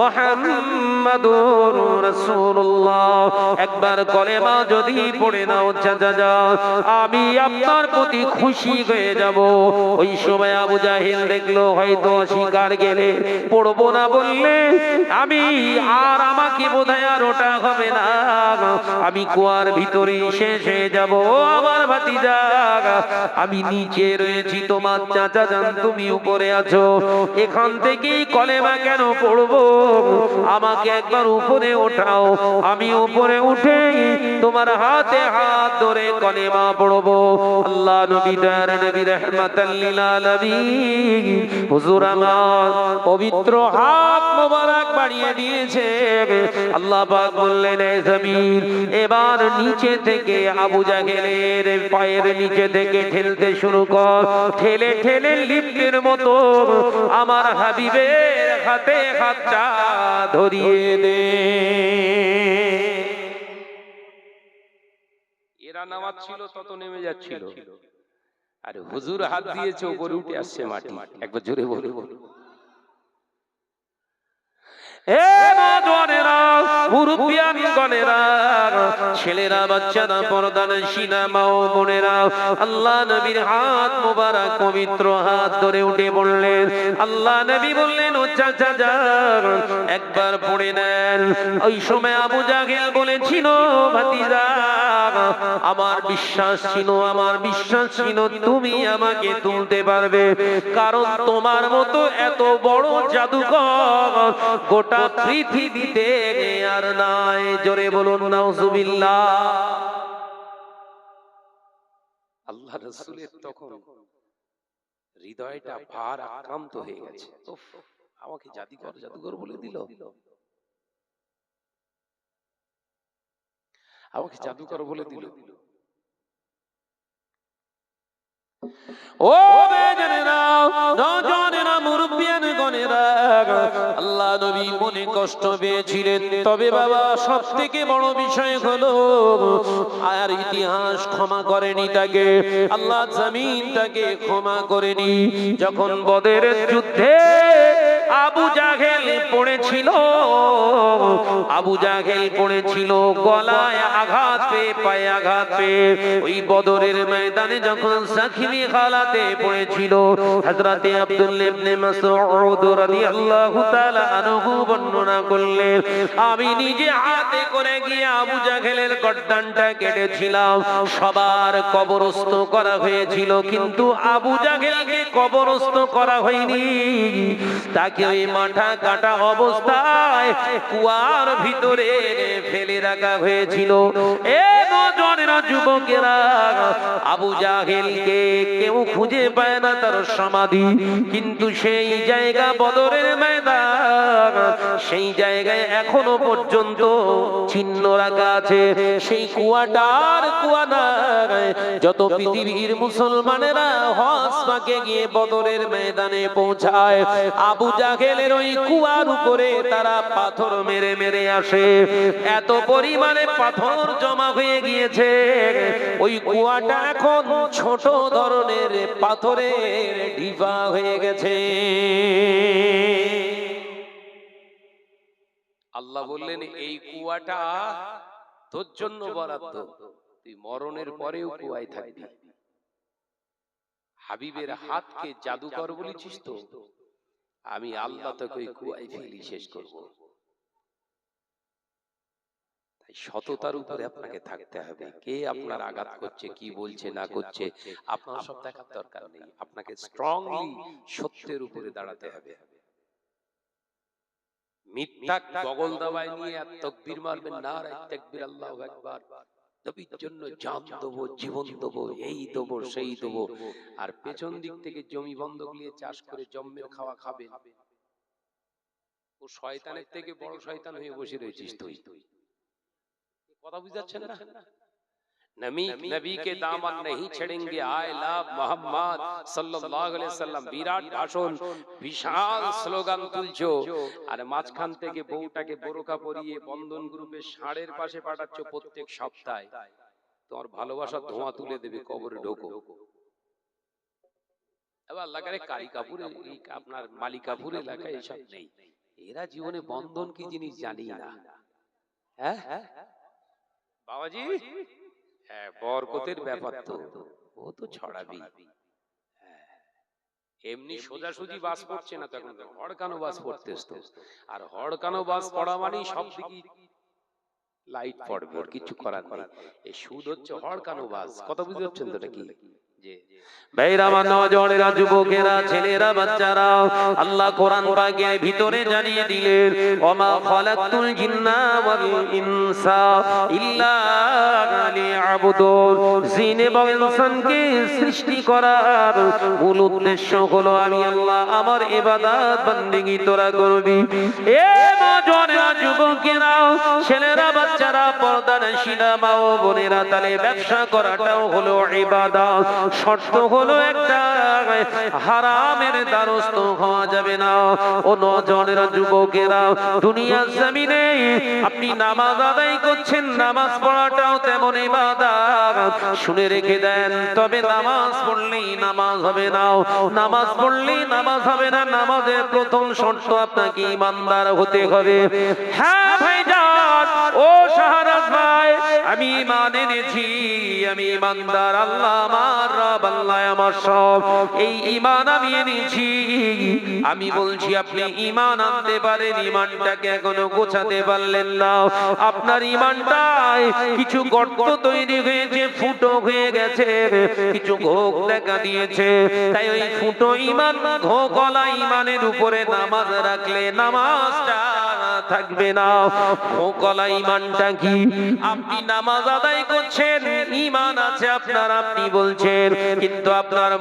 মুহাম্মাদুর রাসূলুল্লাহ, একবার কলেমা যদি পড়ে নাও চাচা যান, আমি আপনার প্রতি খুশি হয়ে যাব। ওই সময় আবু জাহেল দেখলো হয়তো শিকার গেলে পড়বো না বললে আমি আর আমাকে বোধহয় আর ওটা হবে না, আমি কুয়ার ভিতরে শেষ এসে যাব। আমার ভাতিজা, আমি নিচে রয়েছি, তোমার চাচা জান তুমি উপরে আছো, এখান থেকেই কলেমা কেন পড়বো? আমাকে একবার উপরে ওঠাও, আমি উপরে উঠে তোমার হাতে হাত ধরে কলেমা পড়বো। আল্লাহ নবী দয়ার নবী রাহমাতাল লিল আলামিন হুজুর আমার পবিত্র হাত মোবারক বাড়িয়ে দিয়েছে। আল্লাহ পাক বললেন, এ জমিন এবার নিচে থেকে আবু জাহেলের পায়ের নিচে থেকে ঠেলতে শুরু কর, ঠেলে ঠেলে লিফটের মতো আমার হাবিবের হাতে হাতটা ধরিয়ে দে। এরা নামাচ্ছিল তত নেমে যাচ্ছিল, আর হুজুর হাত দিয়েছে উপরে উঠে আসছে মাটি। একবার জোরে বলে বল। ছেলেরা, বাচ্চারা, পর্দানশীলা মা ও বোনেরা, আল্লাহ নবীর হাত মোবারক পবিত্র হাত ধরে উঠে বললেন। আল্লাহ নবী বললেন, ও চাচা যান একবার পড়ে নেন। ওই সময় আবু জাহেল বলেছিল, ভাতিজা আমার বিশ্বাস ছিল, আমার বিশ্বাস ছিল তুমি আমাকে তুলতে পারবে, কারণ তোমার মতো এত বড় জাদুকর গোটা পৃথিবীতে আর নাই। জোরে বলুন নাউজুবিল্লাহ। আল্লাহ রাসূলের তখন হৃদয়টা ভার আক্রান্ত হয়ে গেছে। উফ, আমাকে জাদুকর জাদুকর বলে দিল, আমাকে জাদুকর বলে দিল। ও বেজনেরা, নজনেরা, মুরব্বিয়ান গনেরা, আল্লাহ নবী মনে কষ্ট পেয়েছিলেন, তবে বাবা সবথেকে বড় বিষয় হলো আর ইতিহাস ক্ষমা করেনি তাকে, আল্লাহ জমিন তাকে ক্ষমা করেনি। যখন বদরের যুদ্ধে আবু জাহেল পড়েছিল, আবু জাহেল পড়েছিল গলায় আঘাত পেয়ে, পায়ে আঘাত পেয়ে, ওই বদরের ময়দানে যখন সাখিনী হালাতে পড়েছিল, হযরতে আব্দুল্লাহ ইবনে মাসউদ রাদিয়াল্লাহু তাআলা আনহু বর্ণনা করলেন, আমি নিজে হাতে করে গিয়ে আবু জাহেলের গর্দানটা কেটেছিলাম। সবার কবরস্থ করা হয়েছিল, কিন্তু আবু জাহেলকে কবরস্থ করা হয়নি। তাকে ওই মাথা কাটা অবস্থায় কুয়ার ভিতরে ফেলে রাখা হয়েছিল। এ নজনেরা, যুবকেরা, আবু জাহেলকে কেউ খুঁজে পায় না তার সমাধি, কিন্তু সেই জায়গা বদরের ময়দান, সেই জায়গায় এখনো পর্যন্ত চিহ্ন রাখা আছে। সেই কুয়াটার কুয়া নাই, যত পৃথিবীর মুসলমানেরা হজ পাকে গিয়ে বদরের ময়দানে পৌঁছায়, আবু জাহেলের ওই কুয়ার উপরে তারা পাথর মেরে মেরে আসে। এত পরিমাণে পাথর জমা হয়ে গিয়েছে, ওই কুয়াটা এখন ছোট ধরনের পাথরের ঢিপা হয়ে গেছে। আল্লাহ বললেন, এই কুয়াটা তোর জন্য বরাদ্দ, তুই মরণের পরেও কুয়ায় থাকবি। হাবিবের হাতকে জাদুকর বলেছিস তো, আমি আল্লাহ তোকে ওই কুয়ায় ফেলি শেষ করব। তাই সততার উপরে আপনাকে থাকতে হবে। কে আপনার আঘাত করছে, কি বলছে না করছে, আপনার সব দেখার দরকার নেই। আপনাকে স্ট্রংলি সত্যের উপরে দাঁড়াতে হবে। মিথ্যা বগল দাবায় নিয়ে আর তাকবীর মারবেন না, আর তাকবীর আল্লাহু আকবার, নবীর জন্য জান দেবো, জীবন দেবো, এই দেবো সেই দেবো, আর পেছন দিক থেকে জমি বন্ধক নিয়ে চাষ করে জম্মের খাওয়া খাবেন। ও শয়তানের থেকে বড় শয়তান হয়ে বসে রয়েছিস তুই। কথা বুঝাচ্ছেন না? नबी के दामन नहीं छेड़ेंगे, आए लाभ मोहम्मद सल्लल्लाहु अलैहि वसल्लम। বিরাট ভাষণ, বিশাল স্লোগান তুলছো, আর মাঝখান থেকে বউটাকে বোরকা পরিয়ে বন্ধন গ্রুপে ষাঁড়ের পাশে পাঠাচ্ছ প্রত্যেক সপ্তাহে। তোমার ভালোবাসার ধোঁয়া তুলে দেবে, কবরে ঢোকো। এবার আল্লাহ করে কারি কাপুরে, আপনার মালিকাপুর এলাকায় এসব নেই। এরা জীবনে বন্ধন কি জিনিস জানি না। হ্যাঁ বাবাজি, হ্যাঁ বরকতের ব্যাপার তো, ও তো ছড়াবি। এমনি সোজাসুজি বাস পড়ছে না তো, এখন হড়কানো বাস পড়তেছ তো। আর হড়কানো বাস পড়া মানেই সব দিকে লাইট পড়বে, ওর কিছু করার নেই। এই সুদ হচ্ছে হড়কানো বাজ। কথা বুঝতে পারছেন তো নাকি? জি। ভাইরা, আমার নওজওয়ানেরা, যুবকেরা, ছেলেরা, বাচ্চারা, আল্লাহ কোরআন পাকের ভিতরে জানিয়ে দিলেন, ওমা খালাকতুল জিন্না ওয়াল ইনসা ইল্লা লিয়াবুদুন। জিন এবং ইনসানকে সৃষ্টি করার মূল উদ্দেশ্য হলো আমি আল্লাহ আমার ইবাদত বান্দেগি তোরা করবি। এ নওজওয়ানেরা, যুবকেরা, ছেলেরা, বাচ্চারা, পর্দানশীলা মা ও বোনেরা, তাহলে ব্যবসা করাটাও হলো ইবাদত। শর্ত হলো একটা, হারামের দ্বারস্থ হওয়া যাবে না। ও নওজওয়ানেরা, যুবকেরা, দুনিয়ার জমিনে আপনি নামাজ আদায় করছেন, নামাজ পড়াটাও তেমন ইবাদত। শুনে রেখে দেন, তবে নামাজ পড়লেই নামাজ হবে না, নামাজ পড়লেই নামাজ হবে না। নামাজের প্রথম শর্ত আপনাকে ঈমানদার হতে হবে। হ্যাঁ ভাইজান, ও শাহরাজ ভাই, আমি ঈমান এনেছি, আমি ঈমানদার, আল্লাহ আমার রব, আল্লাহ আমার সব। এই ঈমান আমি এনেছি। আমি বলছি আপনি ঈমান আনতে পারেন, ঈমানটাকে এখনো গোছাতে পারলেন না। আপনার ঈমানটায় কিছু গর্ত তৈরি হয়েছে, ফুটো হয়ে গেছে, কিছু ঘোক দেখা দিয়েছে। তাই ওই ফুটো ঈমান, ঘোকলা ঈমানের উপরে নামাজ রাখলে নামাজটা থাকবে না। ঘোকলা ঈমানটা কি? আপনি নামাজ আদায় করছেন, ঈমান আছে আপনার, আপনি বলছেন, কিন্তু আপনার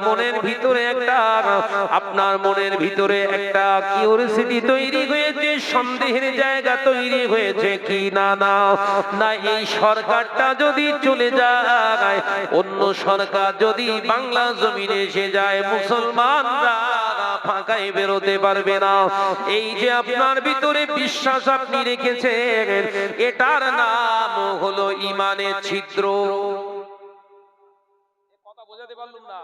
মনের ভিতরে একটা কিউরিসিটি তৈরি হয়েছে, সন্দেহের জায়গা তৈরি হয়েছে কি না না না এই সরকারটা যদি চলে যায়, অন্য সরকার যদি বাংলা জমিনে এসে যায়, মুসলমানরা ফাঁকায় বেরোতে পারবে না। এই যে আপনার ভিতরে বিশ্বাস আপনি রেখেছেন, এটার নাম হলো ঈমানের ছিদ্র। কথা বোঝাতে পারলাম না?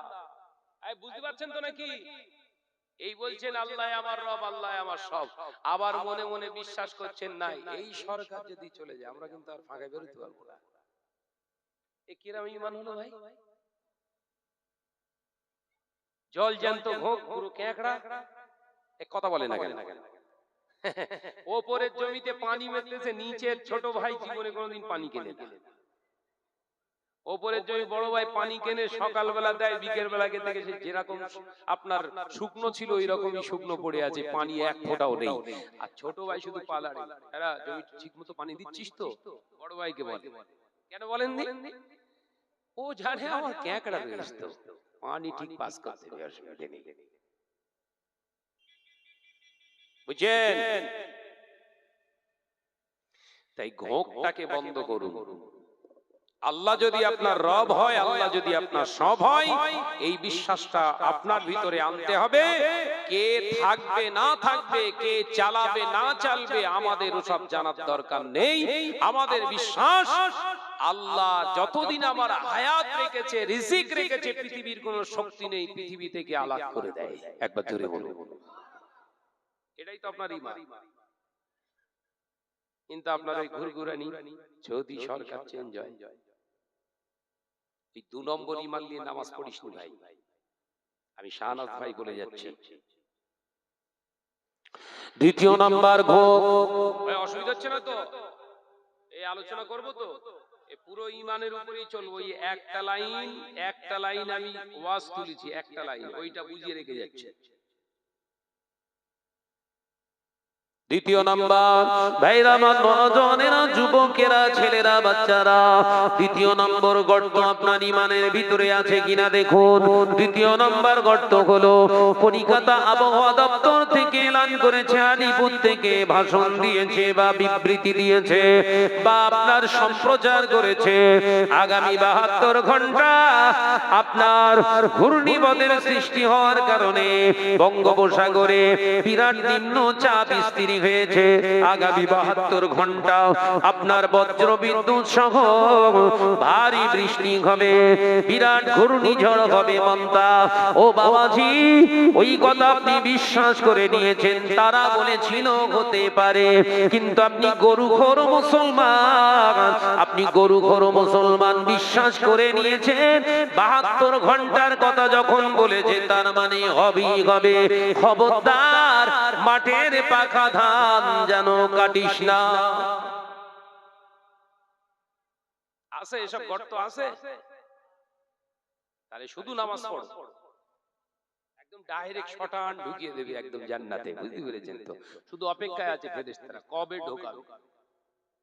বুঝতে পারছেন তো নাকি? এই বলছেন আল্লাহ আমার রব, আল্লাহ আমার সব, আবার মনে মনে বিশ্বাস করছেন না এই সরকার যদি চলে যায় আমরা কিন্তু আর ফাঁকায় বেরোতে পারবো না। এ কিরকম ঈমান হলো ভাই? জল জ্যান্ত ঘোক, পুরো ক্যাঁকড়া, এক কথা বলে না কেন? ওপরের জমিতে পানি মেতেছে, নিচের ছোট ভাই জীবনে কোনোদিন পানি কেনে না। ওপরের জমি বড় ভাই পানি কেনে সকালবেলা দেয়, বিকেল বেলা গিয়ে দেখে যেরকম আপনার শুকনো ছিল ওই রকমই শুকনো পড়ে আছে, পানি এক ফোঁটাও নেই। আর ছোট ভাই শুধু পালাড়ে, এরা জমি ঠিক মতো পানি দিচ্ছিস তো? বড় ভাইকে বলে, কেন বলেন নি? ও জানে আমার ক্যাঁকড়া রয়েছে তো, পানি ঠিক পাস করতে হবে, অসুবিধা নেই। বুঝছেন? তাই ঘোকটাকে বন্ধ করুন। আল্লাহ যদি আপনার রব হয়, আল্লাহ যদি আপনার সব হয়, এই বিশ্বাসটা আপনার ভিতরে আনতে হবে। কে থাকবে না থাকবে, কে চালাবে না চালবে, আমাদের ওসব জানার দরকার নেই। আমাদের বিশ্বাস আল্লাহ যতদিন আমার হায়াত রেখেছে, রিজিক রেখেছে, পৃথিবীর কোনো শক্তি নেই পৃথিবী থেকে আলাদা করে দেয়। একবার জোরে বলুন, এটাই তো আপনার ঈমান। কিন্তু আপনার ওই ঘুরঘুরানি, যদি সরকার চেঞ্জ হয়, এই 2 নম্বর ঈমান নিয়ে নামাজ পড়িস নি ভাই। আমি শাহনাজ ভাই বলে যাচ্ছি। দ্বিতীয় নাম্বার ঘোক। ভাই অসুবিধা হচ্ছে না তো? এই আলোচনা করব তো এই পুরো ঈমানের উপরেই চলবো। এই একটা লাইন আমি ওয়াজ তুলেছি, একটা লাইন, ওইটা বুঝিয়ে রেখে যাচ্ছে। দ্বিতীয় নাম্বার, ভাইরা, আমার নওজওয়ানেরা, যুবকেরা, ছেলেরা, বাচ্চারা, দ্বিতীয় নম্বর গর্ত আপনার ঈমানের ভিতরে আছে কিনা দেখুন। দ্বিতীয় নম্বর গর্ত হলো, কলকাতা আবহাওয়া দপ্তর থেকে এলান করেছে, আলিপুর থেকে ভাষণ দিয়েছে বা বিবৃতি দিয়েছে বা আপনার সম্প্রচার করেছে, আগামী 72 ঘন্টা আপনার ঘূর্ণিঝড়ের সৃষ্টি হওয়ার কারণে বঙ্গোপসাগরে বিরাট নিম্নচাপ স্থির হয়েছে। আগামী 72 ঘন্টা আপনার বজ্র বিদ্যুৎ সহ ভারী বৃষ্টি হবে, বিরাট ঘূর্ণিঝড় হবে। মন্তা ও বাবাজি, ওই কথা আপনি বিশ্বাস করে নিয়েছেন। তারা বলেছিল হতে পারে, কিন্তু আপনি গরুখোর মুসলমান বিশ্বাস করে নিয়েছেন। 72 ঘন্টার কথা যখন বলেছে, তার মানে হবেই হবে। খবরদার, মাঠের পাখা ধান যেন কাটিস না। আছে এসব গর্ত আছে, তাহলে শুধু নামাজ পড়ো, একদম ডাইরেক্ট শটান ঢুকিয়ে দেবে একদম জান্নাতে। বুঝতে পেরেছেন তো? শুধু অপেক্ষায় আছে ফেরেশতারা কবে ঢোকাবে,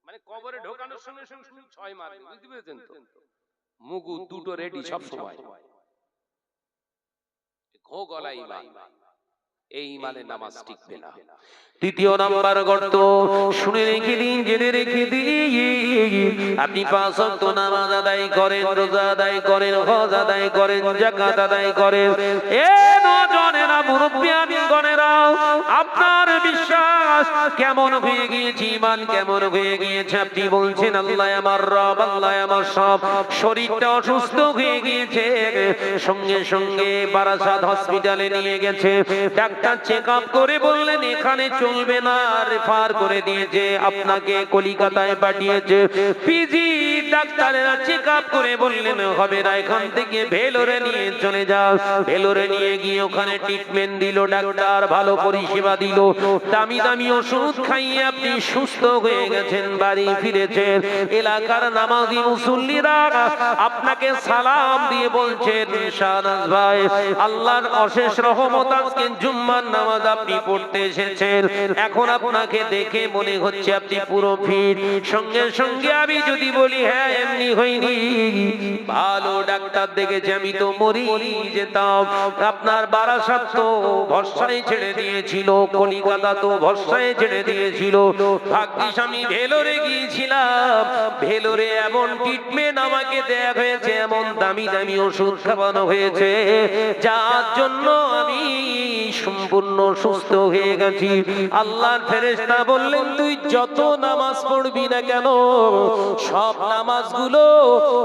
মানে কবরে ঢোকানোর সঙ্গে সঙ্গে শুধু 6 মারবে। বুঝতে পেরেছেন তো? মুগু দুটো রেডি সব সময়। ঘো গলা ঈমান, এই ঈমানের নামাজ টিকবে না। তৃতীয় নাম্বার গর্ত, শুনে রেখে দিন, জেনে রেখে দিন, আপনি 5 ওয়াক্ত নামাজ আদায় করেন, রোজা আদায় করেন, হজ আদায় করেন, যাকাত আদায় করেন, এ নওজওয়ানেরা, মুরব্বিয়ানগণেরা, আপনার বিশ্বাস কেমন হয়ে গিয়েছে, ঈমান কেমন হয়ে গিয়েছে? আপনি বলছেন আল্লাহ আমার রব, আল্লাহ আমার সব। শরীরটা অসুস্থ হয়ে গিয়েছে, সঙ্গে সঙ্গে বারাসাত হসপিটালে নিয়ে গেছে, ডাক্তার চেক আপ করে বললেন এখানে চলবে না, রেফার করে দিয়েছে, আপনাকে কলিকাতায় পাঠিয়েছে। পিজি ডাক্তারেরা চেক আপ করে বললেন হবে না, এখান থেকে ভেলোরে নিয়ে চলে যাও। ভেলোরে নিয়ে গিয়ে ওখানে ট্রিটমেন্ট দিল ডাক্তার, ভালো পরিষেবা দিল, দামি দামি ওষুধ খাইয়ে আপনি সুস্থ হয়ে গেছেন, বাড়ি ফিরেছেন। এলাকার নামাজি মুসল্লিরা আপনাকে সালাম দিয়ে বলছেন শাহনাজ ভাই, আল্লাহর অশেষ রহমত, আজকে জুম্মার নামাজ আপনি পড়তে এসেছেন, এখন আপনাকে দেখে মনে হচ্ছে আপনি পুরো ফিট। সঙ্গে সঙ্গে আমি যদি বলি হ্যাঁ এমনি হয়নি, ভালো ডাক্তার দেখেছে, আমি তো মরি যেতাম। আপনার বারাসাত তো ভরসায় ছেড়ে দিয়েছিল, কলিকাতা তো ভরসায় ছেড়ে দিয়েছিল, ভাগ্যিস আমি ভেলোরে গিয়েছিলাম, ভেলোরে এমন ট্রিটমেন্ট আমাকে দেয়া হয়েছে, এমন দামি দামি ওষুধ খাওয়ানো হয়েছে, যার জন্য আমি সম্পূর্ণ সুস্থ হয়ে গেছি। আল্লাহর ফেরেশতা বললেন তুই যত নামাজ পড়বি না কেন, সব নামাজগুলো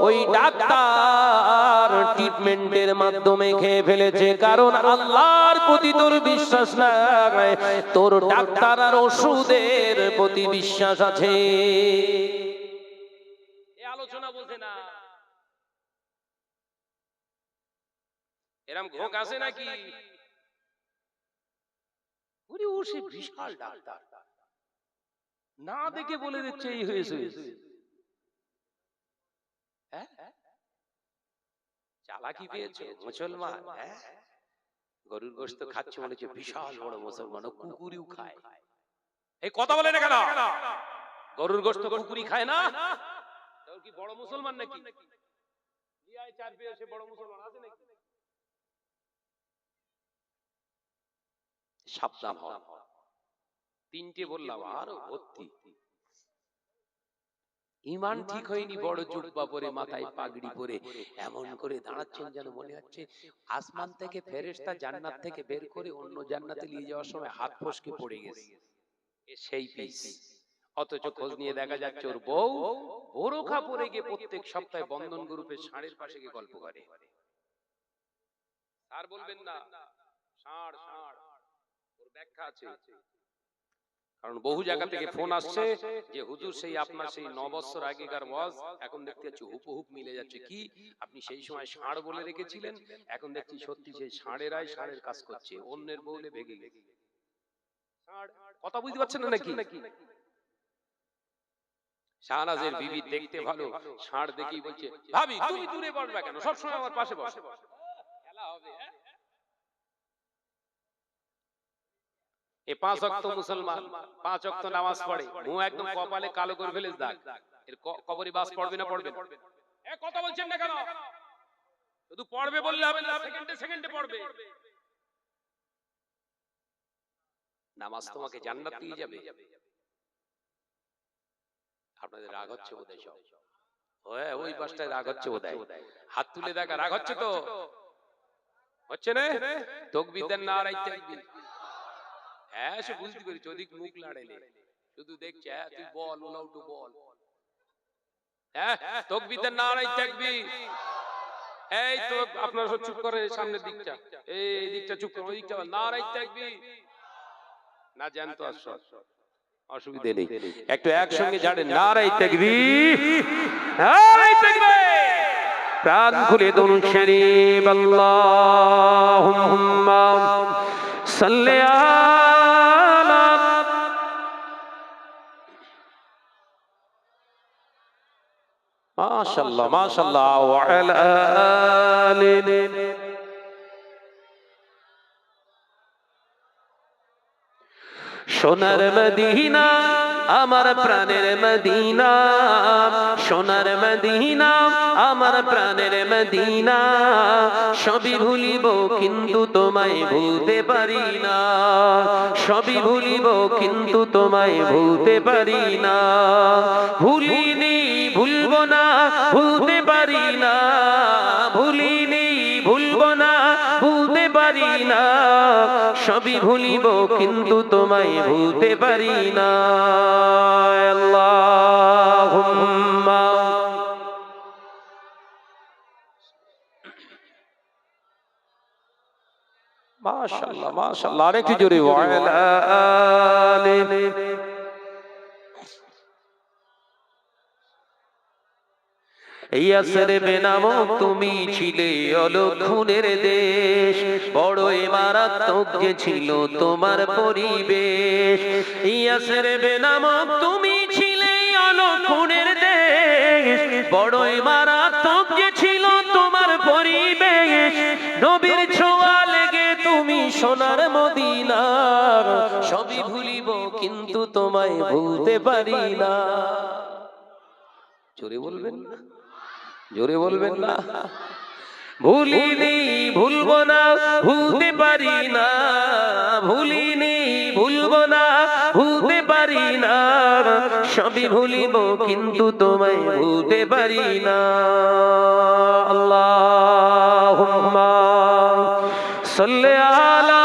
ওই ডাক্তার ট্রিটমেন্টের মাধ্যমে খেয়ে ফেলেছে, কারণ আল্লাহর প্রতি তোর বিশ্বাস নাই, তোর ডাক্তার আর ওষুধের প্রতি বিশ্বাস আছে। এই আলোচনা বলছে না, এরম ঘোক আছে নাকি? ওরে ও সে বিশাল ডাক্তার, না দেখে বলে দিচ্ছে এই হয়েছে। হ্যাঁ, চালাকি পেয়েছো মুসলমান? হ্যাঁ, গরুর গোশত খাচ্ছে মনে হচ্ছে বিশাল বড় মুসলমান, ও কুকুরিও খায়। এই কথা বলে না কেন? গরুর গোশত কুকুরি খায় না, তোর কি বড় মুসলমান নাকি? লিয়ায় চার পেয়ে সে বড় মুসলমান আছে নাকি? সাবধান হন। তিনটে বললাম, আরো ভর্তি। ঈমান ঠিক হয়নি, বড় জুব্বা পরে, মাথায় পাগড়ি পরে এমন করে দাঁড়াচ্ছেন যেন মনে হচ্ছে আসমান থেকে ফেরেশতা জান্নাত থেকে বের করে অন্য জান্নাতে নিয়ে যাওয়ার সময় হাত ফসকে পড়ে গেছে, সেই পিস। অথচ খোঁজ নিয়ে দেখা যাচ্ছে ওর বউ বোরখা পরে গিয়ে প্রত্যেক সপ্তাহে বন্ধন গ্রুপের ষাঁড়ের পাশে গিয়ে গল্প করে। আর বলবেন না ষাঁড় ষাঁড়, ওর ব্যাখ্যা আছে। কারণ বহু জায়গা থেকে ফোন আসছে যে হুজুর সেই আপনার সেই 9 বছর আগেকার ওয়াজ এখন দেখতে যাচ্ছি হুবহু মিলে যাচ্ছে, কি আপনি সেই সময় ষাঁড় বলে রেখেছিলেন, এখন দেখছি সত্যি সেই ষাঁড়েরাই ষাঁড়ের কাজ করছে, অন্যের বউলে ভেগে গেছে। কথা বুঝতে পারছেন না নাকি? শাহনাজের বিবি দেখতে ভালো, ষাঁড় দেখেই বলছে ভাবি তুমি দূরে বসবে কেন, সবসময় আমার পাশে বসো, খেলা হবে। এই 5 ওয়াক্ত মুসলমান 5 ওয়াক্ত নামাজ পড়ে, মুখ একদম কপালে কালো করে ফেলে দাগ, এর কবরে বাস পড়বে না পড়বে? এ কথা বলছেন না কেন? শুধু পড়বে বললে হবে না, সেকেন্ডে সেকেন্ডে পড়বে। নামাজ তোমাকে জান্নাত নিয়ে যাবে। আপনাদের রাগ হচ্ছে বোধহয় সব, ওই পাশটায় রাগ হচ্ছে বোধহয়, হাত তুলে দেখা, রাগ হচ্ছে তো হচ্ছে না? তাকবীর দেন, নারায়ে তাকবীর। হ্যাঁ সে বুঝতে পেরেছি, ওদিক মুখ লাড়াইলে শুধু দেখছে, হ্যাঁ তুই বল, ওলাউটু বল, হ্যাঁ তাকবীর দেন, নারায়ে তাকবীর। এই তো আপনারা সব চুপ করে, সামনের দিকটা, এই দিকটা চুপ করে, ওই দিকটা নারায়ে তাকবীর। না জানতো আসো, অসুবিধা নেই, একটু একসঙ্গে ঝাড়েন, নারায়ে তাকবীর, নারায়ে তাকবীর। প্রাণ খুলে দরুদ শরীফ, আল্লাহুম্মা সাল্লি আলা মাশাআল্লাহ মাশাআল্লাহ ওয়া আলা আলি সোনার মদিনা আমার প্রাণের মদিনা, সোনার মদিনা আমার প্রাণের মদিনা, সবই ভুলিব কিন্তু তোমায় ভুলতে পারি না, সবই ভুলিব কিন্তু তোমায় ভুলতে পারি না, ভুলিনি ভুলব না ভুলতে পারি না, ভুলিনি ভুলব না ভুলতে পারি না, সবই ভুলিব কিন্তু তোমায় ভুলতে পারি না। আল্লাহুম্মা মাশাআল্লাহ মাশাআল্লাহ আরেকটু জোরে ওয়া আলা আলি ইয়াসরিব নামক তুমি ছিলে অলক্ষণের দেশ, বড়ই মারাত্মক যে ছিল তোমার পরিবেশ। ইয়াসরিব নামক তুমি ছিলে অলক্ষণের দেশ, বড়ই মারাত্মক যে ছিল তোমার পরিবেশ। নবীর ছোঁয়া লেগে তুমি সোনার মদিনা, সবই ভুলিব কিন্তু তোমায় ভুলতে পারি না। জোরে বলবেন না, জোরে বলবেন না। ভুলিনি ভুলব না ভুলতে পারি না, ভুলিনি ভুলব না ভুলতে পারি না, সবই ভুলিব কিন্তু তোমায় ভুলতে পারি না। আল্লাহুম্মা সাল্লি আলা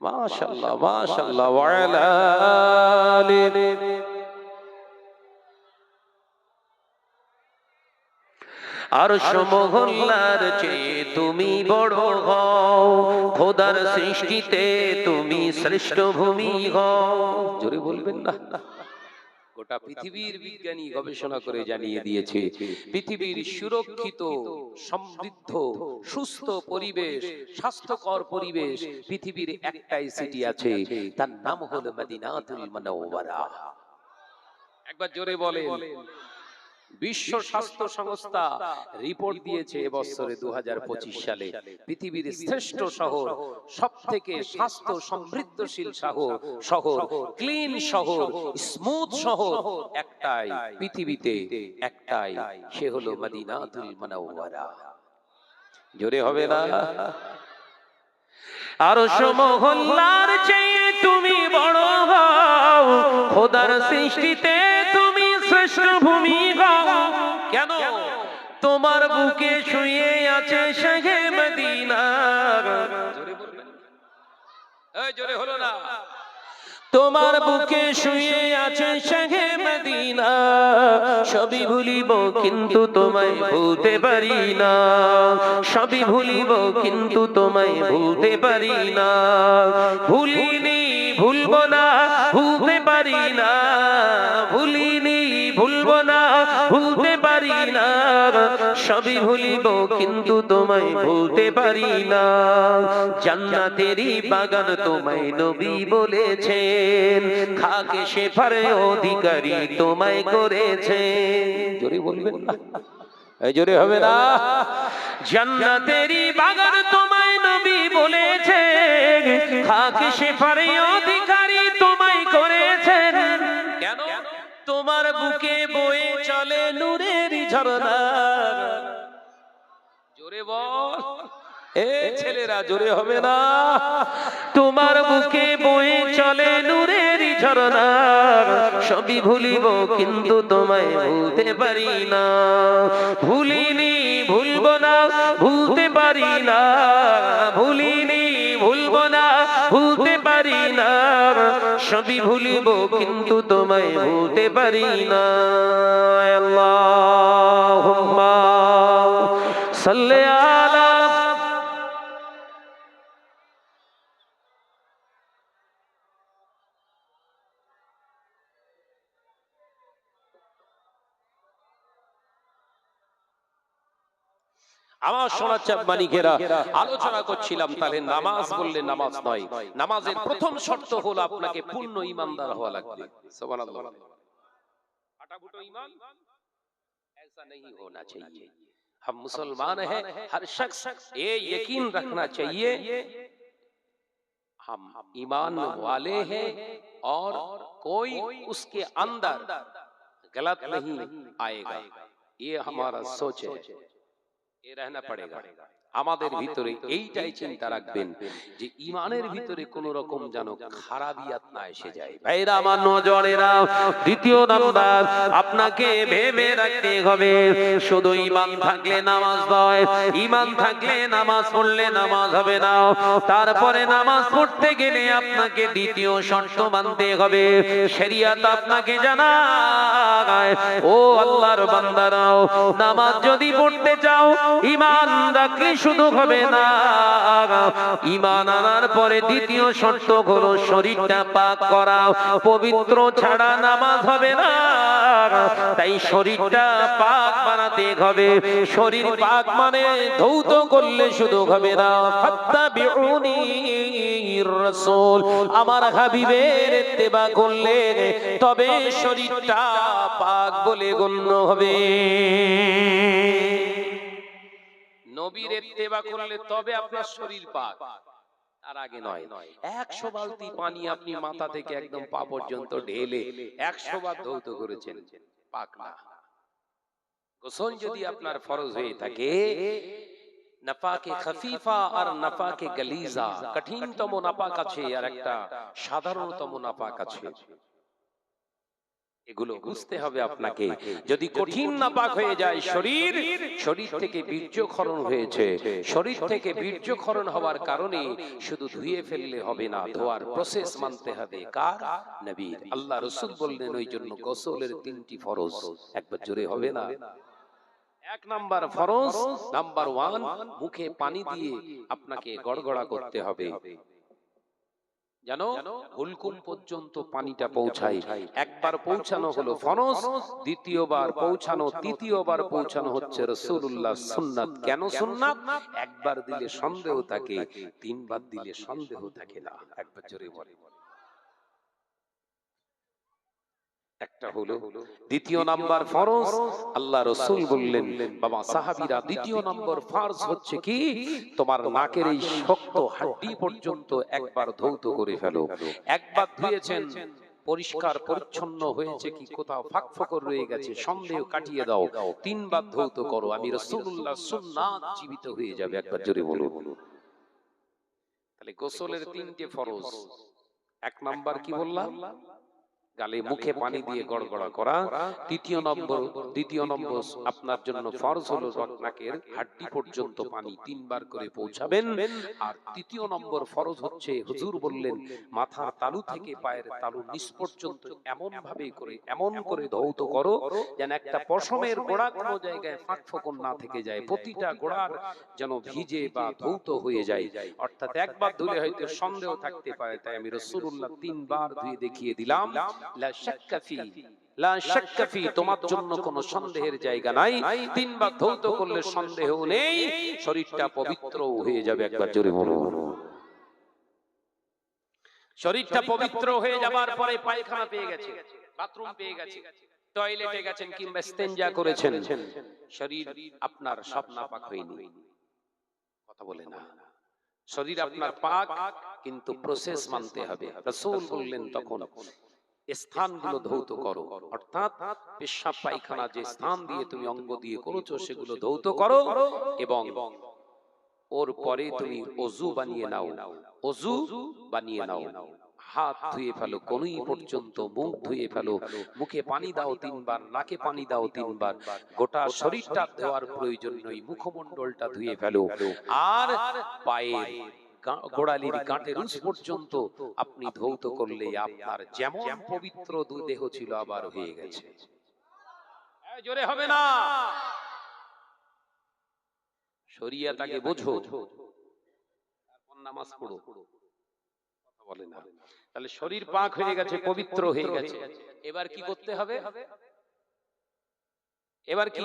মাশাআল্লাহ মাশাআল্লাহ ওয়া আলা আলি আরশ মহল্লার চেয়ে তুমি বড় হও, খোদার সৃষ্টিতে তুমি শ্রেষ্ঠ ভূমি হও। জোরে বলবেন না। গোটা পৃথিবীর বিজ্ঞানী গবেষণা করে জানিয়ে দিয়েছে পৃথিবীর সুরক্ষিত সমৃদ্ধ সুস্থ পরিবেশ স্বাস্থ্যকর পরিবেশ পৃথিবীর একটাই সিটি আছে, তার নাম হলো মদিনাতুল মুনাওয়ারা। একবার জোরে বলেন। বিশ্ব স্বাস্থ্য সংস্থা রিপোর্ট দিয়েছে এবছরে 2025 সালে পৃথিবীর শ্রেষ্ঠ শহর, সবথেকে স্বাস্থ্য সমৃদ্ধশীল শহর, ক্লিন শহর, স্মুথ শহর একটাই পৃথিবীতে, একটাই, সে হলো মদিনাতুল মুনাওয়ারা। জোরে হবে না? আরশ মহল্লার চেয়ে তুমি বড় হও, খোদার সৃষ্টিতে তুমি শ্রেষ্ঠ ভূমি হও। কেন? তোমার বুকে শুয়ে আছে শাহে মদিনা। জোরে বলবেন। এই জোরে হলো না। তোমার বুকে শুয়ে আছে শাহে মদিনা, সবই ভুলিব কিন্তু তোমায় ভুলতে পারি না, সবই ভুলিব কিন্তু তোমায় ভুলতে পারি না, ভুলিনি ভুলব না ভুলতে পারি না, ভুলিনি ভুলব না ভুলতে পারি না, সবই ভুলিব কিন্তু তোমায় ভুলতে পারি না। জান্নাতেরই বাগান তোমায় নবী বলেছেন, খাকে শেফার অধিকারী তোমায় করেছেন। জোরে বলবেন না। এই জোরে হবে না। জান্নাতেরই বাগান তোমায় নবী বলেছেন, খাকে শেফার অধিকারী তোমায় করেছেন। কেন? তোমার বুকে বয়ে চলে নূরের ঝরনা। জোরে বল। এ ছেলেরা জোরে হবে না। তোমার বুকে বয়ে চলে নূরের ঝরনা, সবই ভুলিব কিন্তু তোমায় ভুলতে পারি না, ভুলিনি ভুলব না ভুলতে পারি না, ভুলিনি ভুলব না ভুলতে পারি না, সবই ভুলিব কিন্তু তোমায় ভুলতে পারি না। আল্লাহুম্মা সাল্লি আলা আমার সোনার চাঁদ মানিকেরা, আলোচনা করছিলাম তাহলে নামাজ বললে নামাজ নয়, নামাজের প্রথম শর্ত হলো আপনাকে পূর্ণ ঈমানদার হওয়া লাগবে। সুবহানাল্লাহ। ফাটাফুটো ঈমান ऐसा नहीं होना चाहिए। हम मुसलमान हैं, हर शख्स ये यकीन रखना चाहिए हम ईमान वाले हैं और कोई उसके अंदर गलत नहीं आएगा, ये हमारा सोच है, ये रहना पड़ेगा। আমাদের ভিতরে এইটাই চিন্তা রাখবেন যে ঈমানের ভিতরে কোন রকম যেন খারাপিয়াত না এসে যায়। ভাইরা আমার নজরেরা, দ্বিতীয় নাম্বার আপনাকে ভেবে রাখতে হবে, শুধু ঈমান থাকলে নামাজ নয়, ঈমান থাকলে নামাজ পড়লে নামাজ হবে না। তারপরে নামাজ পড়তে গেলে আপনাকে দ্বিতীয় শর্ত মানতে হবে। শরীয়ত আপনাকে জানায়, ও আল্লাহর বান্দারাও, নামাজ যদি পড়তে চাও ঈমান রাখলে শুধু হবে না, ঈমান আনার পরে দ্বিতীয় শর্ত হলো শরীরটা পাক করা। পবিত্র ছাড়া নামাজ হবে না, তাই শরীরটা পাক বানাতে হবে। শরীর পাক মানে ধৌত করলে শুধু হবে না, ফাত্তাবিউনি রাসূল, আমার হাবিবের ইত্তেবা করলে তবে শরীরটা পাক বলে গণ্য হবে। নবীর ইত্তেবা করলে তবে আপনার শরীর পাক, তার আগে নয়। 100 বালতি পানি আপনি মাথা থেকে একদম পা পর্যন্ত ঢেলে 100 বার ধৌত করেছেন, পাক না। গোসল যদি আপনার ফরজ হয়ে থাকে, নাপাকে খফিফা আর নাপাকে গলিজা, কঠিনতম নাপাক আছে আর একটা সাধারণতম নাপাক আছে, এগুলো বুঝতে হবে আপনাকে। যদি কঠিন নাপাক হয়ে যায় শরীর, শরীর থেকে বীর্যক্ষরণ হয়েছে, শরীর থেকে বীর্যক্ষরণ হওয়ার কারণে শুধু ধুয়ে ফেললে হবে না, ধোয়ার প্রসেস মানতে হবে। কার? নবীর। আল্লাহ রাসূল বললেন ওই জন্য গোসলের 3টি ফরজ, একবার জোরে হবে না। 1 নাম্বার ফরজ, নাম্বার 1, মুখে পানি দিয়ে আপনাকে গড়গড়া করতে হবে, জানো হুলকুম পর্যন্ত পানিটা পৌঁছায়। একবার পৌঁছানো হলো ফরজ, দ্বিতীয়বার পৌঁছানো, তৃতীয়বার পৌঁছানো হচ্ছে রাসূলুল্লাহ সুন্নাত। কেন সুন্নাত? একবার দিলে সন্দেহ থাকে, 3বার দিলে সন্দেহ থাকে না। একবার জোরে বলে। একটা হলো দ্বিতীয় নাম্বার ফরজ, আল্লাহ রাসূল বললেন, বাবা সাহাবীরা, দ্বিতীয় নম্বর ফরজ হচ্ছে কি, তোমার নাকের এই শক্ত হাড্ডি পর্যন্ত একবার ধৌত করে ফেলো। একবার ধুয়েছেন, পরিষ্কার পরিচ্ছন্ন হয়েছে কি, কোথাও ফাঁক ফোকর রয়ে গেছে, সন্দেহ কাটিয়ে দাও, 3বার ধৌত করো, আমি রাসূলুল্লাহ সুন্নাত জীবিত হয়ে যাবে। একবার জোরে বলো। তাহলে গোসলের 3টে ফরজ। 1 নাম্বার কি বললাম? গালে মুখে পানি দিয়ে গড়গড়া করা। দ্বিতীয় নম্বর আপনার জন্য ফরজ হলো নাকের হাড্ডি পর্যন্ত পানি 3বার করে পৌঁছাবেন। আর তৃতীয় নম্বর ফরজ হচ্ছে, হুজুর বললেন, মাথার তালু থেকে পায়ের তালু নিচ পর্যন্ত এমন করে ধৌত করো যেন একটা পশমের গোড়া কোনো জায়গায় ফাঁক ফোকর না থেকে যায়, প্রতিটা গোড়ার যেন ভিজে বা ধৌত হয়ে যায়। অর্থাৎ একবার ধুলে হয়তো সন্দেহ থাকতে পারে, তাই আমি রাসূলুল্লাহ 3বার ধুয়ে দেখিয়ে দিলাম। লা শাক্কা ফি, তোমার জন্য কোনো সন্দেহের জায়গা নাই। 3বার ধৌত করলে সন্দেহ নেই, শরীরটা পবিত্র হয়ে যাবে। একবার জোরে বলুন। শরীরটা পবিত্র হয়ে যাবার পরে পায়খানা পেয়ে গেছে, বাথরুম পেয়ে গেছে, টয়লেটে গেছেন কিংবা ইস্তেঞ্জা করেছেন, শরীর আপনার সব নাপাক হয়নি। কথা বলে না, শরীর আপনার পাক, কিন্তু প্রসেস মানতে হবে। রাসূল বললেন তখন স্থানগুলো ধৌত করো, অর্থাৎ পেশাব পায়খানা যে স্থান দিয়ে তুমি অঙ্গ দিয়ে করেছো সেগুলো ধৌত করো, এবং ওর পরে তুমি ওযু বানিয়ে নাও। ওযু বানিয়ে নাও, হাত ধুয়ে ফেলো কনুই পর্যন্ত, মুখ ধুয়ে ফেলো, মুখে পানি দাও 3বার, নাকে পানি দাও 3বার, গোটা শরীরটা ধোয়ার প্রয়োজন নেই, মুখমণ্ডলটা ধুয়ে ফেলো। আর পায়ের গোড়ালির গাঁটের উঁচ পর্যন্ত আপনি ধৌত করলে আপনার যেমন পবিত্র দেহ ছিল আবার হয়ে গেছে। জোরে হবে না, শরিয়াত আগে বোঝো, তারপর নামাজ পড়ো। কথা বলে না। তাহলে শরীর পাক হয়ে গেছে, পবিত্র হয়ে গেছে, এবার কি করতে হবে? এবার কি?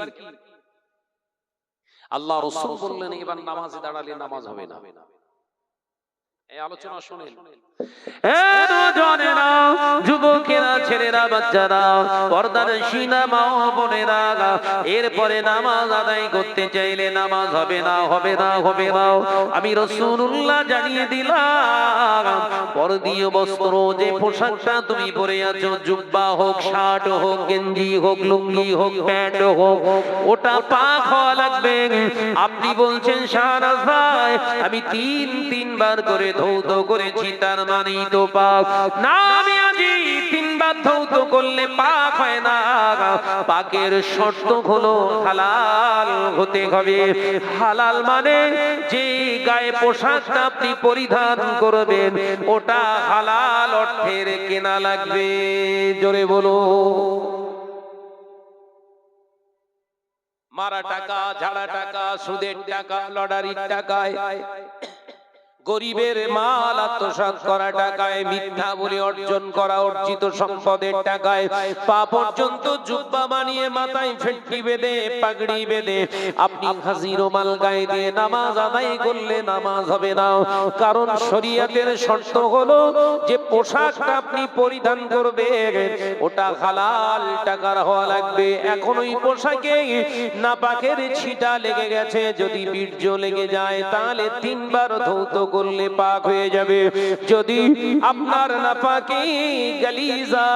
আল্লাহ রাসূল বললেন এবার নামাজে দাঁড়ালে নামাজ হবে না। এই আলোচনা শুনেন। নওজওয়ানেরা, যুবকেরা, ছেলেরা, বাচ্চারা, পর্দার শিনা মা ও বোনেরা, এরপরে নামাজ আদায় করতে চাইলে নামাজ হবে না, হবে না, হবে না। আমি রাসূলুল্লাহ জানিয়ে দিলাম, পরদীয় বস্ত্র যে পোশাকটা তুমি পরে আছো, জুব্বা হোক, শার্ট হোক, গেঞ্জি হোক, লুঙ্গি হোক, প্যান্ট হোক, ওটা পাক হওয়া লাগবে। আপনি বলছেন শাহনাজ ভাই আমি তিনবার করে ধৌত করেছি, তার মানেই তো পাক না। আমি আজ তিনবার ধৌত করলে পাক হয় না। পাকের শর্ত হলো হালাল হতে হবে। হালাল মানে যে গায়ে পোশাকটা আপনি পরিধান করবেন ওটা হালাল অর্থের কেনা লাগবে। জোরে বলো। মারা টাকা, ঝাড়া টাকা, সুদের টাকা, লটারির টাকায়, গরিবের মাল আত্মসাৎ করা টাকায়, মিথ্যা বলে অর্জন করা অর্জিত সম্পদের টাকায়, পা পর্যন্ত জুব্বা বানিয়ে মাথায় ফেটকি বেঁধে পাগড়ি বেঁধে আপনি হাজি রুমাল গায়ে দিয়ে নামাজ আদায় করলে নামাজ হবে না। কারণ শরীয়তের শর্ত হলো যে পোশাকটা আপনি পরিধান করবেন ওটা হালাল টাকার হওয়া লাগবে। এখন ওই পোশাকে নাপাকের ছিটা লেগে গেছে, যদি বীর্য লেগে যায় তাহলে তিনবার ধৌত করলে পাক হয়ে যাবে। যদি আপনার নাপাকি গালিজা,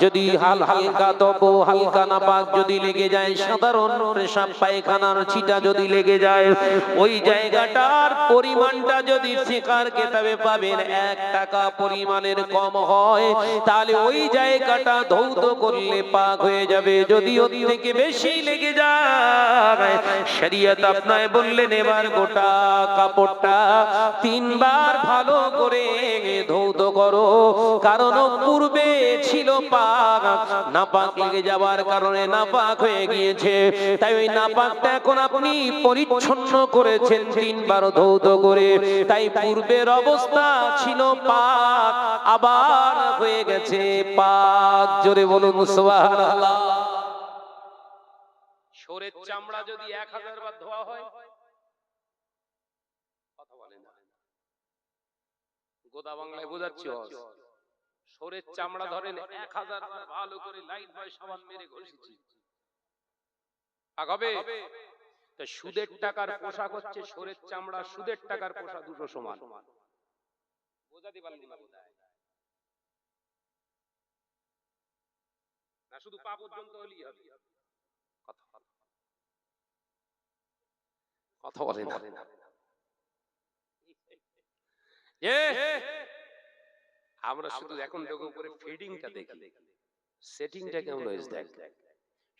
যদি হালকা তবু হালকা নাপাক যদি লেগে যায়, সাধারণ পেশাব পায়খানার ছিটা যদি লেগে যায়, ওই জায়গাটার পরিমাণটা যদি ফিকার কিতাবে পাবেন 1 টাকা পরিমাণের কম হয় তাহলে ওই জায়গাটা ধৌত করলে পাক হয়ে যাবে। যদি ওর থেকে বেশি লেগে যায় শরীয়ত আপনায় বললেন এবার গোটা কাপড়টা 3 বার ভালো করে ধৌত করো। কারণ পূর্বে ছিল পাক, নাপাক লেগে যাওয়ার কারণে নাপাক হয়ে গিয়েছে। তাই ওই নাপাকটা এখন আপনি পরিচ্ছন্ন করেছেন 3 বার ধৌত করে। তাই পূর্বের অবস্থা ছিল পাক, আবার হয়ে গেছে পাক। জোরে বলুন সুবহানাল্লাহ। শরীরের চামড়া যদি 1000 বার ধোয়া হয়, কথা বলেন না, গোদা বাংলায় বোঝাচ্ছি। শরীরের চামড়া ধরেন 1000 বার ভালো করে লাইট বয় সাবান মেরে ঘষেছি, আগাবে। তো সুদের টাকার পোশাক হচ্ছে শরীরের চামড়া, সুদের টাকার পোশাক দুটো সমান। বোঝাতে পারলি না বোধহয় না, শুধু পা পর্যন্ত হলেই হবে। কথা বলেন না। আমরা শুধু এখন দেখো উপরে ফিডিংটা দেখি, সেটিংটা কেমন হয়েছে দেখ।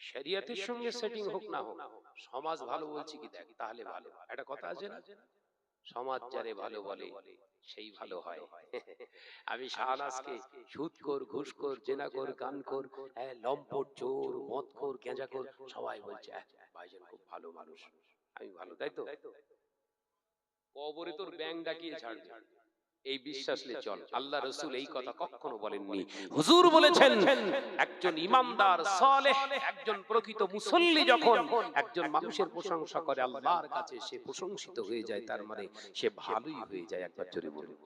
শরীয়তের সঙ্গে সেটিং হোক না হোক, সমাজ ভালো বলছে কি দেখ, তাহলে ভালো। একটা কথা আছে না, সমাজ যারে ভালো বলে সেই ভালো হয়। আমি শাহনাজকে সুদখোর, ঘুষখোর, জেনাখোর, গানখোর, লম্পট, চোর, মদখোর, গেঁজাখোর সবাই বলছে ভাইজান খুব ভালো মানুষ, আমি ভালো, তাই তো? কবরে তোর ব্যাং ডাকিয়ে ছাড়বে, এই বিশ্বাস নিয়ে চল। আল্লাহ রাসূল এই কথা কখনো বলেননি। হুজুর বলেছেন একজন ইমানদার সালেহ, একজন প্রকৃত মুসল্লি যখন একজন মানুষের প্রশংসা করে আল্লাহর কাছে সে প্রশংসিত হয়ে যায়, তার মানে সে ভালোই হয়ে যায়। একবার জোরে বলুন।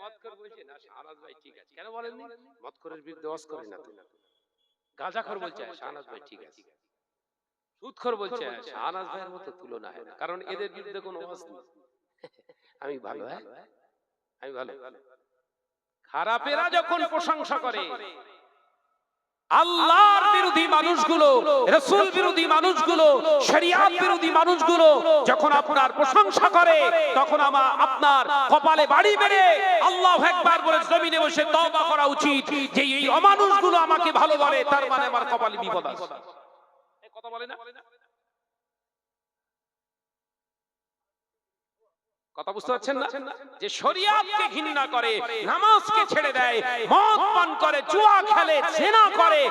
মদখোর বলছে না শাহনাজ ভাই ঠিক আছে, কেন বলেননি? মদখোরের বিরুদ্ধে ওয়াজ করে না তো। গাঁজাখোর বলছে শাহনাজ ভাই ঠিক আছে। সুদখোর বলছে শাহনাজ ভাইয়ের মতো তুলনা হয় না, কারণ এদের বিরুদ্ধে কোনো ওয়াজ নেই। আমি ভালো, হ্যাঁ আমি ভালো। খারাপেরা যখন প্রশংসা করে, আল্লাহর বিরোধী মানুষগুলো, রাসূল বিরোধী মানুষগুলো, শরিয়ত বিরোধী মানুষগুলো যখন আপনার প্রশংসা করে, তখন আপনার কপালে বাড়ি মেরে আল্লাহু আকবার বলে জমিনে বসে তওবা করা উচিত যে এই অমানুষগুলো আমাকে ভালো বলে, তার মানে আমার কপালে বিপদ আছে। এই কথা বলে না, কথা বুঝতে পারছেন না? যে শরীয়তকে ঘৃণা করে, নামাজকে ছেড়ে দেয়, মদ পান করে, জুয়া খেলে, জিনা করে,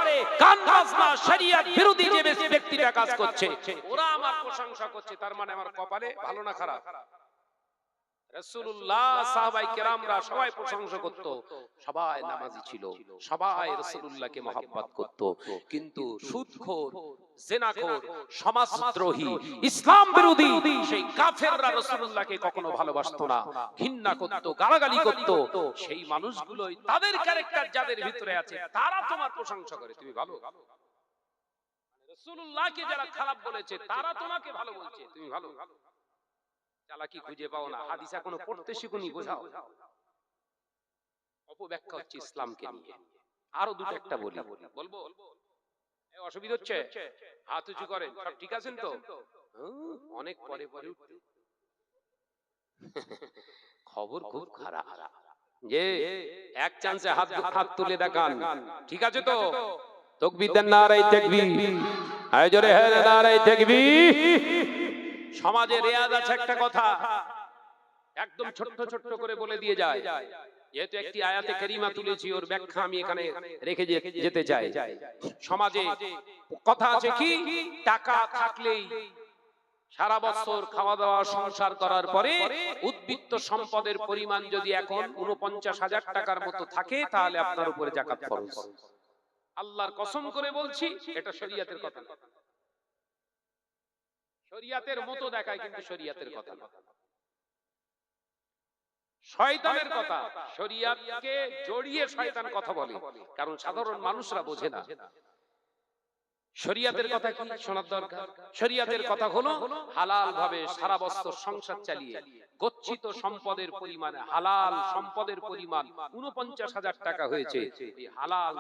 গান বাজনা শরীয়ত বিরোধী যে ব্যক্তিটা কাজ করছে, ওরা আমার প্রশংসা করছে, তার মানে আমার কপালে ভালো না খারাপ? রাসূলুল্লাহ সাহাবায়ে কেরামরা সবাই প্রশংসা করত, সবাই নামাজি ছিল, সবাই রাসূলুল্লাহকে মহব্বত করত, কিন্তু সুদখোর, জিনাখোর, সমাজদ্রোহী, ইসলাম বিরোধী সেই কাফেররা রাসূলুল্লাহকে কখনো ভালোবাসতো না, ঘৃণা করত, গালাগালি করত। সেই মানুষগুলোই তাদের ক্যারেক্টার যাদের ভিতরে আছে তারা তোমার প্রশংসা করে, তুমি ভালো। রাসূলুল্লাহকে যারা খারাপ বলেছে তারা তোমাকে ভালো বলছে, তুমি ভালো। চালাকি খুঁজে পাও না, হাদিস এখনো পড়তে শিখুনি, বোঝাও। অপব্যাখ্যা হচ্ছে ইসলামকে নিয়ে। আরো দুটো একটা বলি, বলবো? অসুবিধা হচ্ছে? হাত উঁচু করেন, সব ঠিক আছেন তো? অনেক পরে পরে খবর খুব খারাপ, যে এক চান্সে হাত তুলে দেখান, ঠিক আছে তো? তাকবীর দেন, নারায়ে তাকবীর, আয় জোরে হ্যাঁ নারায়ে তাকবীর। সমাজে রেয়াজ আছে একটা কথা, একদম ছোট্ট ছোট্ট করে বলে দিয়ে যায়, যেহেতু একটি আয়াতে কারিমা তুলেছি, ওর ব্যাখ্যা আমি এখানে রেখে যেতে চাই। সমাজে কথা আছে কি, টাকা থাকলেই সারা বছর খাওয়া দাওয়া সংসার করার পরে উদ্বৃত্ত সম্পদের পরিমাণ যদি এখন ৪৯,০০০ টাকার মতো থাকে, তাহলে আপনার উপরে যাকাত ফরজ। আল্লাহর কসম করে বলছি, এটা শরীয়তের কথা না। শরীয়তের মতো দেখায়, কিন্তু শরীয়তের কথা না, শয়তানের কথা। শরীয়তকে জড়িয়ে শয়তান কথা বলে, কারণ সাধারণ মানুষরা বোঝে না। শরীয়তের কথা কি শোনার দরকার? শরীয়তের কথা হলো হালাল ভাবে সারা বছর সংসার চালিয়ে গচ্ছিত সম্পদের পরিমাণ, হালাল সম্পদের পরিমাণ ৪৯,০০০ টাকা হয়েছে, এই হালাল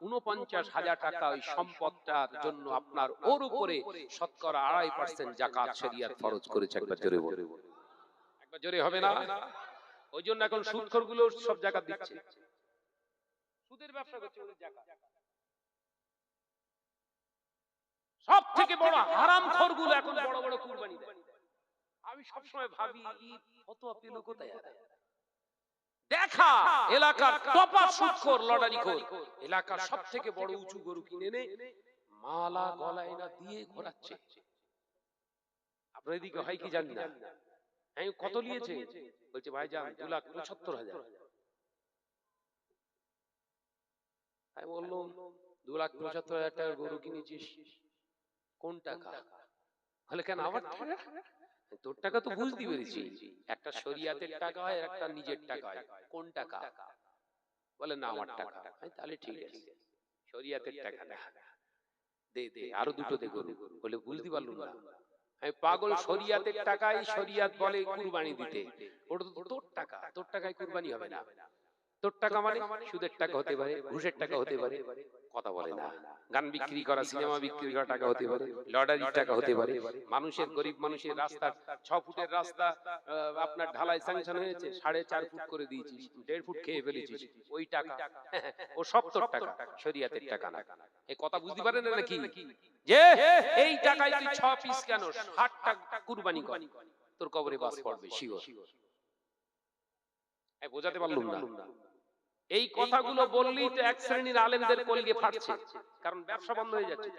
৪৯,০০০ টাকা ওই সম্পদটার জন্য আপনার ওর উপরে শতকরা ২.৫% যাকাত শরীয়ত ফরজ করেছে। একবার জোরে বলে, একবার জোরে হবে না? ওই জন্য এখন সুদখোরগুলো সব যাকাত দিচ্ছে, সুদের ব্যবসা করছে, ওদের যাকাত। সব থেকে বড় হারামখোরগুলো এখন বড় বড় কুরবানি দেয়। আমি সবসময় ভাবি, ফতোয়া পেল কোথায়? দেখা এলাকার টপার সুদখোর, লটারিখোর, এলাকার সব থেকে বড় উঁচু গরু কিনে এনে মালা গলায় না দিয়ে ঘোরাচ্ছে। আপনার এদিকে হয় কি জানি না। আমি কত নিয়েছে? বলছে ভাইজান 2,75,000। আমি বললাম 2,75,000 টাকার গরু কিনেছিস, কোন টাকা? বলে কেন আমার টাকা? তোর টাকা তো বুঝতে পেরেছি, একটা শরীয়তের টাকা হয়, একটা নিজের টাকা হয়, কোন টাকা? বলে না আমার টাকা। তাহলে ঠিক আছে, শরীয়তের টাকা না, দে দে আরো দুটো দে গরু। বলে বুঝতে পারলুম না। আমি পাগল, শরীয়তের টাকাই শরীয়ত বলে কুরবানি দিতে, ওটা তো তোর টাকা, তোর টাকায় কুরবানি হবে না। তোর টাকা মানে সুদের টাকা হতে পারে, ঘুষের টাকা হতে পারে, কথা বলে না। গান বিক্রি করা, সিনেমা বিক্রি করা টাকা হতে পারে, লটারির টাকা হতে পারে। মানুষের, গরিব মানুষের রাস্তা 6 ফুটের রাস্তা আপনার ঢালাই স্যাংশন হয়েছে, 4.5 ফুট করে দিয়েছিস, 1.5 ফুট খেয়ে ফেলেছিস, ওই টাকা ও সব তোর টাকা, শরীয়তের টাকা না। এই কথা বুঝতে পারেন না নাকি? যে এই টাকায় তুই 6 পিস কেন 60 টাকা কুরবানি কর, তোর কবরে বাস পড়বে শিওর। এই বোঝাতে পারলুম না। এই কথাগুলো বললেই তো এক শ্রেণীর আলেমদের কলগে ফাটছে, কারণ ব্যবসা বন্ধ হয়ে যাচ্ছে।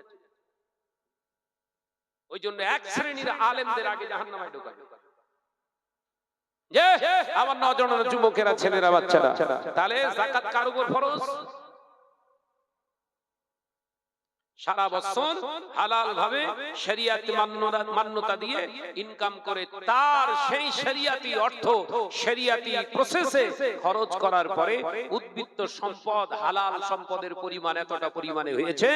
ওই জন্য এক শ্রেণীর আলেমদের আগে জাহান্নামে ঢোকাবে। যে আমার নওজোয়ান যুবকেরা, ছেলেরা, বাচ্চারা, তাহলে যাকাত কার উপর ফরজ? সারা বছর হালাল ভাবে শরীয়তি মান্যতা দিয়ে ইনকাম করে তার সেই শরীয়তি অর্থ শরীয়তি প্রসেসে খরচ করার পরে উদ্বৃত্ত সম্পদ, হালাল সম্পদের পরিমাণ এতটা পরিমাণে হয়েছে,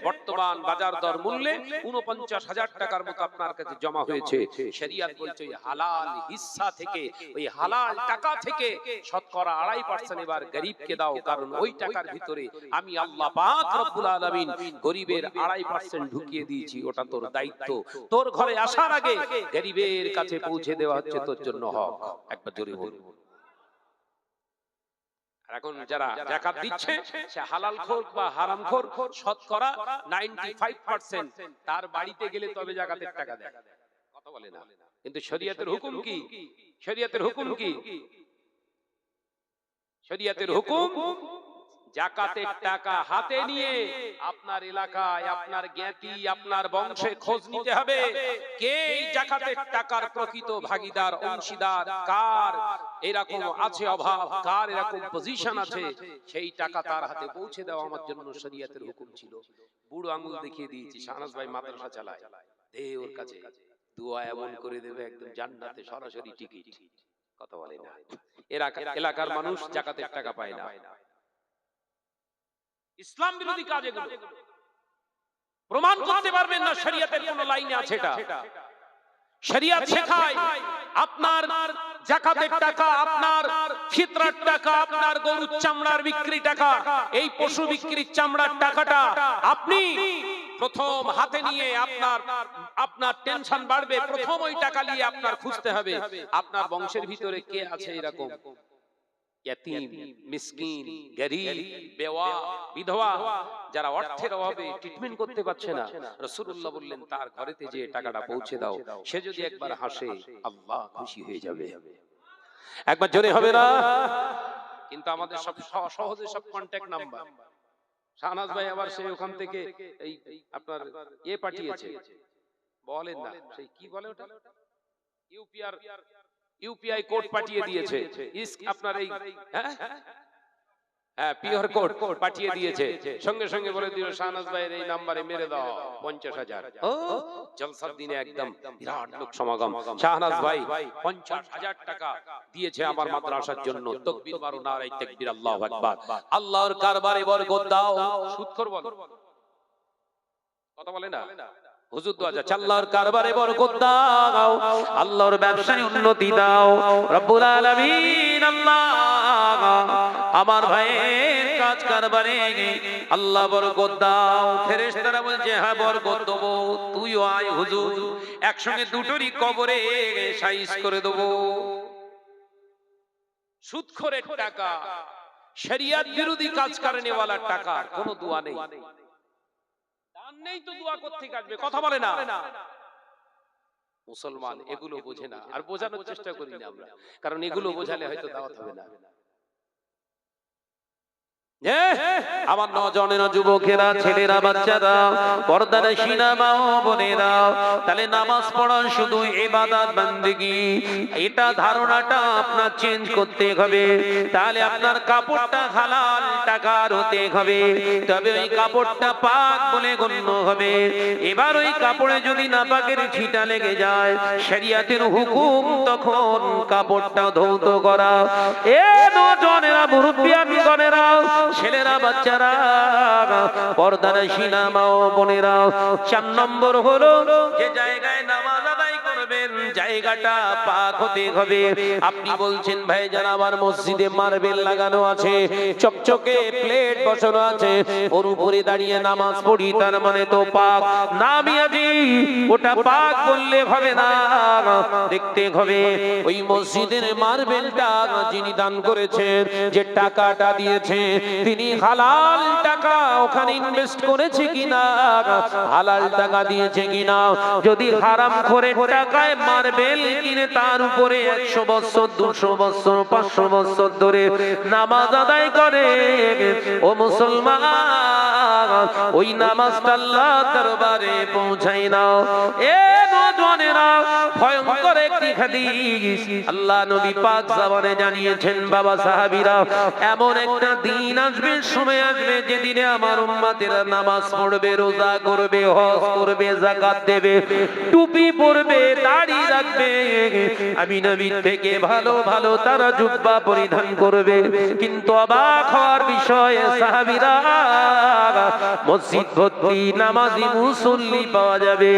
বর্তমান বাজার দর মূল্যে ৪৯,০০০ টাকার মতো আপনার কাছে জমা হয়েছে। শরীয়ত বলছে ওই হালাল হিস্সা থেকে, ওই হালাল টাকা থেকে শতকরা ২.৫% এবার গরিবকে দাও, কারণ ওই টাকার ভিতরে আমি আল্লাহ পাক রব্বুল আলামিন গরিবের ২.৫% ঢুকিয়ে দিয়েছি, ওটা তোর দায়িত্ব। তোর ঘরে আসার আগে গরিবের কাছে পৌঁছে দেওয়া হচ্ছে তোর জন্য হক। একবার জোরে বলুন। আর এখন যারা যাকাত দিচ্ছে সে হালালখোর বা হারামখোর, শতকরা ৯৫% তার বাড়িতে গেলে তবে যাকাতের টাকা দেয়, কথা বলে না। কিন্তু শরীয়তের হুকুম কি? শরীয়তের হুকুম কি? শরীয়তের হুকুম জাকাতের টাকা হাতে নিয়ে আপনার এলাকায়, আপনার জ্ঞাতি, আপনার বংশে খোঁজ নিতে হবে কে এই জাকাতের টাকার প্রকৃত ভাগীদার, অংশীদার, কার এরকম আছে অভাব, কার এরকম পজিশন আছে, সেই টাকা তার হাতে পৌঁছে দেওয়া আমার জন্য শরীয়তের হুকুম ছিল। বুড়ো আঙুল দেখিয়ে দিয়েছি, শাহনাজ ভাই মাদ্রাসা চালায়, দে ওর কাছে, দোয়া এমন করে দেবে একদম জান্নাতে সরাসরি টিকিট। কথা বলে না, এলাকার মানুষ জাকাতের টাকা পায় না। ইসলাম বিরোধী কাজ এগুলো, প্রমাণ করতে পারবেন না শরীয়তের কোন লাইনে আছে এটা। শরীয়ত শেখায় আপনার জাকাতের টাকা, আপনার ফিতরার টাকা, আপনার গরুর চামড়ার বিক্রি টাকা, এই পশু বিক্রির চামড়ার টাকাটা আপনি প্রথম হাতে নিয়ে আপনার টেনশন বাড়বে, প্রথম ওই টাকা নিয়ে আপনার খুঁজতে হবে আপনার বংশের ভিতরে কে আছে এরকম ইয়াতীম, মিসকিন, গরীব, বেওয়া, বিধবা, যারা অর্থের অভাবে ট্রিটমেন্ট করতে পারছে না। রাসূলুল্লাহ বললেন তার ঘরেতে যে টাকাটা পৌঁছে দাও, সে যদি একবার হাসে আল্লাহ খুশি হয়ে যাবে। একবার জোরে হবে না? কিন্তু আমাদের সব সহজে সব কন্টাক্ট নাম্বার। শাহনাজ ভাই আবার সেই ওখান থেকে এই আপনার পাঠিয়েছে, বলেন না সেই কি বলে ওটা, ইউপিআই কোড পাঠিয়ে দিয়েছে, আপনার এই পিওর কোড পাঠিয়ে দিয়েছে, সঙ্গে সঙ্গে বলে দিল শাহনাজ ভাইয়ের এই নম্বরে মেরে দাও 50,000। ও জলসার দিনে একদম বিরাট লোক সমাগম। শাহনাজ ভাই 50,000 টাকা দিয়েছে আমার মাদ্রাসার জন্য। তাকবীর মারো, নারায়ে তাকবীর, আল্লাহু আকবার। আল্লাহর কারবারে বরকত দাও। সুদখোর বল, কথা বলে না হুজুর দোয়া যা, আল্লাহর কারবারে বরকত দাও, আল্লাহর ব্যবসায় উন্নতি দাও রব্বুল আলামিন। আল্লাহ আমার ভাইয়ের কাজ কারবারে আল্লাহ বরকত দাও। ফেরেশতারা বলছে হ্যাঁ বরকত দেব, তুইও আয় হুজুর, একসঙ্গে দুটোরই কবরে সাইজ করে দেব। সুদখোরের টাকা, শরিয়ত বিরোধী কাজ করনে ওয়ালা টাকা, কোনো দোয়া নেই, নেই তো দোয়া করতে আসবে, কথা বলে না। মুসলমান এগুলো বোঝে না, আর বোঝানোর চেষ্টা করি না আমরা, কারণ এগুলো বোঝালে হয়তো দাওয়াত হবে না। আমার নজনেরা, যুবকেরা, ছেলেরা, বাচ্চারা, পর্দানশীনা মা ও বোনেরা, তাহলে নামাজ পড়া শুধু ইবাদত বান্দেগি, এটা ধারণাটা আপনার চেঞ্জ করতে হবে। তাহলে আপনার কাপড়টা হালাল টাকার হতে হবে, তবে ওই কাপড়টা পাক বলে গণ্য হবে। এবার ওই কাপড়ে যদি নাপাকের ছিটা লেগে যায়, শরিয়তের হুকুম তখন কাপড়টা ধৌত করা। এ নজনেরা, মুরব্বিয়ানগণেরা, ছেলেরা, বাচ্চারা, পর্দানশীনা মা ও বোনেরা, 4 নম্বর হলো যে জায়গায় নামাজ আদায় করবেন জায়গাটা পাক হতে হবে। আপনি বলছেন ভাই যারা আমার মসজিদে মার্বেল লাগানো আছে, চকচকে প্লেট বসানো আছে, ওর উপরে দাঁড়িয়ে নামাজ পড়ি, তার মানে তো পাক না মিয়াজি, ওটা পাক বললে হবে না। দেখতে হবে ওই মসজিদের মার্বেলটা যিনি দান করেছেন, যে টাকাটা দিয়েছে, তিনি হালাল টাকা ওখানে ইনভেস্ট করেছে কিনা, হালাল টাকা দিয়েছে কিনা। যদি হারাম করে টাকায় মার্বেল কিনে তার উপরে 100 বছর, 200 বছর, 500 বছর ধরে নামাজ আদায় করে, ও মুসলমান, ওই নামাজটা আল্লাহর দরবারে পৌঁছায় না। এ নওজওয়ানেরা, ভয়ঙ্কর একটি হাদিস আল্লাহ নবী পাক জবানে জানিয়েছেন, বাবা সাহাবীরা, এমন একটা দিন আসবে, সময় আসবে, যেদিনে আমার উম্মতেরা নামাজ পড়বে, রোজা করবে, হজ করবে, যাকাত দেবে, টুপি পরবে, দাড়ি রাখবে, আমি নবীর থেকে ভালো ভালো তারা জুব্বা পরিধান করবে। কিন্তু অবাক হওয়ার বিষয়, সাহাবীরা মসজিদ ভর্তি নামাজি মুসল্লি পাওয়া যাবে,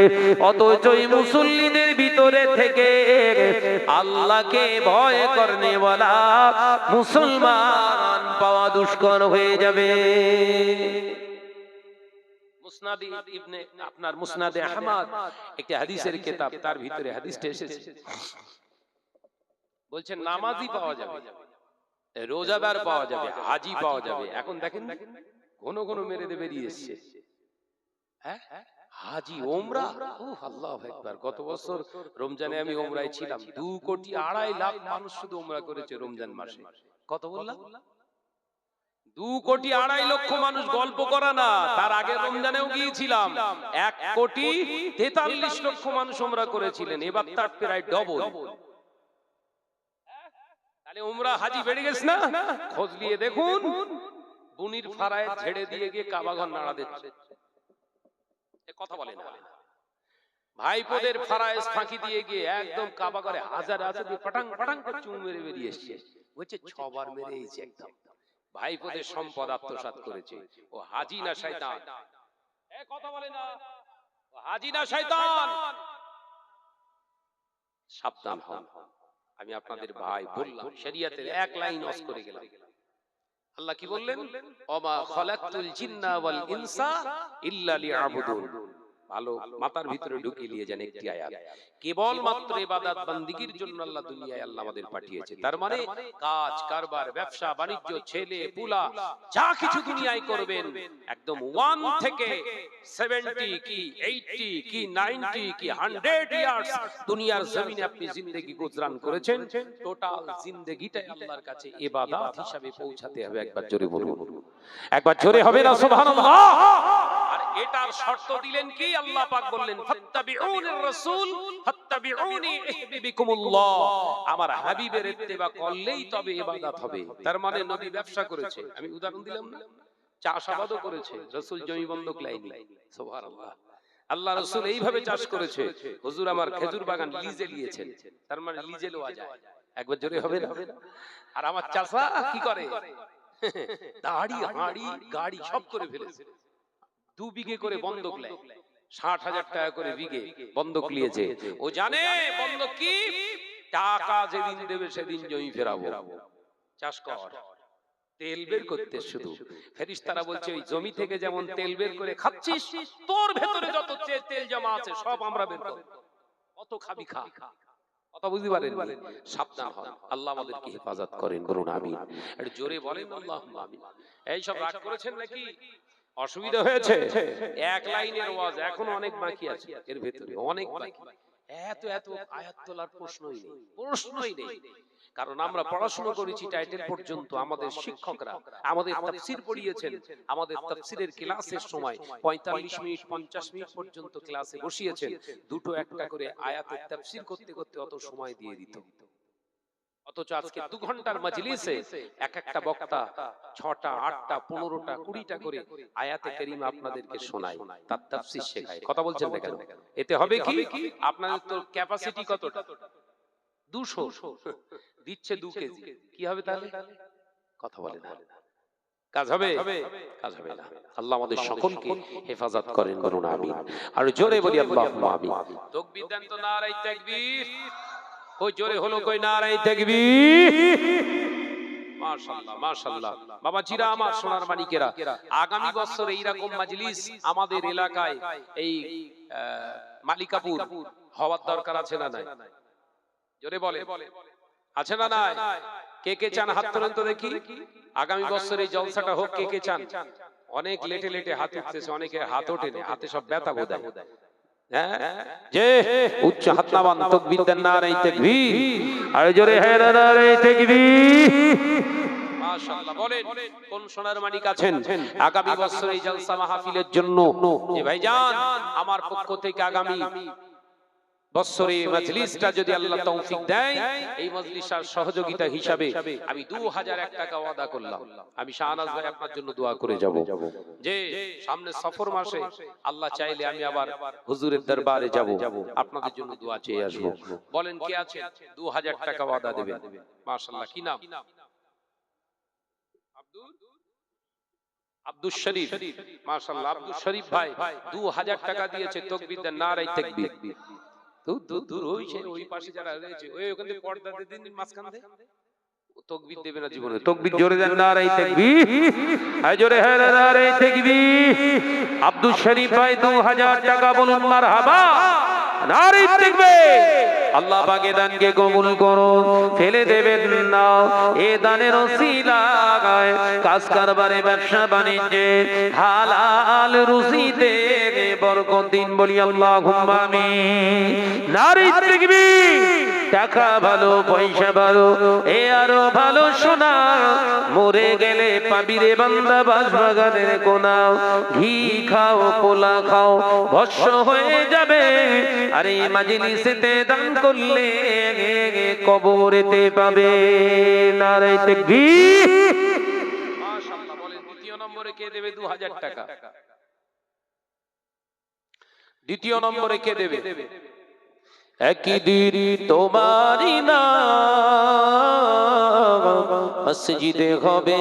অথচ এই মুসল্লিদের ভিতরে থেকে আল্লাহকে ভয় করনে ওয়ালা মুসলমান পাওয়া দুষ্কর হয়ে যাবে। মুসনাদ ইবনে আপনার মুসনাদে আহমদ একটা হাদিসের কিতাব, তার ভিতরে হাদিসটা এসেছে, বলছেন নামাজি পাওয়া যাবে, রোজাদার পাওয়া যাবে, হাজি পাওয়া যাবে। এখন দেখেন ঘন ঘন মেরে দেবে বেরিয়ে এসছে, হ্যাঁ হাজি ওমরা, আল্লাহু আকবার। গত বছর রমজানে আমি ওমরায় ছিলাম, 2,2,5 লাখ মানুষ শুধু ওমরা করেছে রমজান মাসে। কত বললাম? 2 কোটি 2.5 লক্ষ মানুষ গল্প করা না, তার আগে রমজানেও গিয়েছিলাম 1 কোটি 43 লক্ষ মানুষ উমরা করেছিলেন, এবার তার প্রায় ডবল। তাহলে উমরা হাজি বেড়ে গেছে না? খোঁজ নিয়ে দেখুন, বুনির ফারায় ঝেড়ে দিয়ে গিয়ে কাবাঘর নাড়া দিচ্ছে, এ কথা বলে না। ভাইপোদের ফারায় ফাঁকি দিয়ে গিয়ে একদম কাবাঘরে হাজার হাজার দিয়ে পাটাং পাটাং করে চুম মেরে বেরিয়ে এসছে, বলছে 6 বার মেরে এসেছে একদম। ভাইপোদের সম্পদ আত্মসাৎ করেছে, ও হাজি না শয়তান? এ কথা বলে না, ও হাজি না শয়তান? সাবধান হন। আমি আপনাদের ভাই বললাম, শরীয়তের এক লাইন অস করে গেলাম। আল্লাহ কি বললেন? ওমা খালাকতুল জিন্না ওয়াল ইনসা ইল্লা লিয়াবুদুন। ভালো মাথার ভিতরে ঢুকিয়ে নিয়ে যান একটি আয়াত, কেবল মাত্র ইবাদত বান্দিগির জন্য আল্লাহ দুনিয়ায় আল্লাহ আমাদের পাঠিয়েছে। তার মানে কাজ কারবার, ব্যবসা বাণিজ্য, ছেলে পুলা যা কিছু দুনিয়ায় করবেন, একদম 1 থেকে 70 কি 80 কি 90 কি 100 ইয়ার্স দুনিয়ার জমিনে আপনি জিন্দেগি গুজরান করেছেন, টোটাল জিন্দেগিটাই আল্লাহর কাছে ইবাদত হিসাবে পৌঁছাতে হবে। একবার জোরে বলুন, একবার জোরে হবে না সুবহানাল্লাহ? আর এটার শর্ত দিলেন কি? আল্লাহ পাক বললেন, ফাত্তাবিউনির রাসূল ফাত্তাবিউনি ইহবিবিকুমুল্লাহ। আমার হাবিবের ইত্তেবা করলেই তবে ইবাদত হবে। তার মানে নবী ব্যবসা করেছে, আমি উদাহরণ দিলাম না, চাষাবাদও করেছে, রাসূল জমি বন্ধক লাইনি। সুবহানাল্লাহ। আল্লাহ রাসূল এইভাবে চাষ করেছে, হুজুর আমার খেজুর বাগান লিজে নিয়েছেন, তার মানে লিজে লওয়া যায়। একবার জোরে হবে না? আর আমার চাষা কি করে? দাড়ি হাড়ি গাড়ি সব করে ফেলেছে, 2 বিঘে করে বন্ধক নেয়, 60,000 টাকা করে বিঘে বন্ধক নিয়েছে। ও জানে বন্ধক কি? টাকা যেদিন দেবে সেদিন জমি ফেরাবো। চাষ কর, তেল বের করতে শুধু। ফেরেশতারা বলছে, ওই জমি থেকে যেমন তেল বের করে খাচ্ছিস, তোর ভেতরে যত তেল জমা আছে সব আমরা বের করব, কত খাবি খা। কথা বুঝতে পারেন? সাবধান হন, আল্লাহ আমাদেরকে হেফাজত করেন, বলুন আমিন। একটু জোরে বলেন আল্লাহুম্মা আমিন। এই সব রাগ করেছেন নাকি? অসুবিধা হয়েছে? এক লাইনের ওয়াজ এখনো অনেক বাকি আছে, এর ভেতরে অনেক বাকি। এত এত আয়াত তোলার প্রশ্নই নেই, প্রশ্নই নেই। কারণ আমরা পড়াশোনা করেছি টাইটেল পর্যন্ত, আমাদের শিক্ষকরা আমাদের তাফসীর পড়িয়েছেন, আমাদের তাফসীরের ক্লাসের সময় 45 মিনিট 50 মিনিট পর্যন্ত ক্লাসে বসিয়েছেন, দুটো একটা করে আয়াতের তাফসীর করতে করতে অত সময় দিয়ে দিত। অথচ আজকে 2 ঘন্টার মাজলিসে এক একটা বক্তা 6টা 8টা 15টা 20টা করে আয়াতে কারীমা আপনাদেরকে শোনায়, তার তাফসীর শেখায়। কথা বলছেন না কেন? এতে হবে কি? আপনাদের তো ক্যাপাসিটি কতটা? 200 দিচ্ছে 2 কেজি, কি হবে তাহলে? কথা বলে না, কাজ হবে? কাজ হবে না। আল্লাহ আমাদের সকলকে হেফাজত করেন, বলুন আমিন। আর জোরে বলি আল্লাহুম্মা আমিন। তাকবীর দেন তো, নারায়ে তাকবীর। ওই জোরে হলো কই নারায়ে তাকবীর? মাশাআল্লাহ মাশাআল্লাহ। বাবা জিরা আমার, সোনার মানিকেরা, আগামী বছর এইরকম মাজলিস আমাদের এলাকায় এই মালিকাপুর হওয়ার দরকার আছে না নাই? জোরে বলে, আছে না নাই? কে কে চান হাত তোলেন তো দেখি। আগামী বছর এই জলসাটা হোক, কে কে চান? অনেক লেটে লেটে হাত উঠতেছে, অনেকের হাত ওঠে না, হাতে সব ব্যথা বোধহয়। যে উচ্চ হাত নামান, তাকবীর দেন, নারায়ে তাকবীর। আর জোরে হে নারায়ে তাকবীর। মাশাআল্লাহ। বলেন কোন সোনার মানিক আছেন আগামী বছর এই জলসা মাহফিলের জন্য? যে ভাইজান, আমার পক্ষ থেকে আগামী বছরে মাজলিসটা যদি আল্লাহ তৌফিক দেয়, এই মাজলিসের সহযোগিতা হিসাবে আমি 2001 টাকা ওয়াদা করলাম, আমি শাহনাজ ভাই আপনার জন্য দোয়া করে যাব, যে সামনে সফর মাসে আল্লাহ চাইলে আমি আবার হুজুরের দরবারে যাব, আপনাদের জন্য দোয়া চেয়ে আসব। বলেন কে আছে 2000 টাকা ওয়াদা দেবেন? মাশাআল্লাহ। কি নাম? আব্দুল শরীফ। মাশাআল্লাহ, আব্দুল শরীফ ভাই 2000 টাকা দিয়েছে। তাকবীর দেন, নারায়ে তাকবীর। দূর ওই পাশে যারা রয়েছে, ওই ওখান থেকে পর্দা দিয়ে দিন, মাঝখান থেকে তাকবীর দেবে না জীবনে। তাকবীর জোরে দেন, নারায়ে তাকবীর। আয় জোরে হে নারায়ে তাকবীর। আব্দুল শরীফ ভাই 2000 টাকা, বলুন মারহাবা, নারায়ে তাকবীর। আল্লাহ পাকে দানকে কবুল করুন, ফেলে দেবেন না। এ দানের ওসিলায় কাজ কারবারে, ব্যবসা বাণিজ্যে হালাল রুজিতে বরকত দিন, বলি আল্লাহুম্মা আমিন। নারায়ে তাকবীর। টাকা ভালো পয়সা ভালো এ আরো ভালো সোনা মরে গেলে পাবি রে বান্দা বাঁশবাগানের কোনা ঘি খাও পোলা খাও ভস্য হয়ে যাবে আর এই মাজলিসেতে দান করলে কবরেতে পাবে নারে তাকবীর মাশাআল্লাহ বলেন দ্বিতীয় নম্বরে কে দেবে 2000 টাকা দ্বিতীয় নম্বরে কে দেবে একদিন তোমারই নাম মসজিদে হবে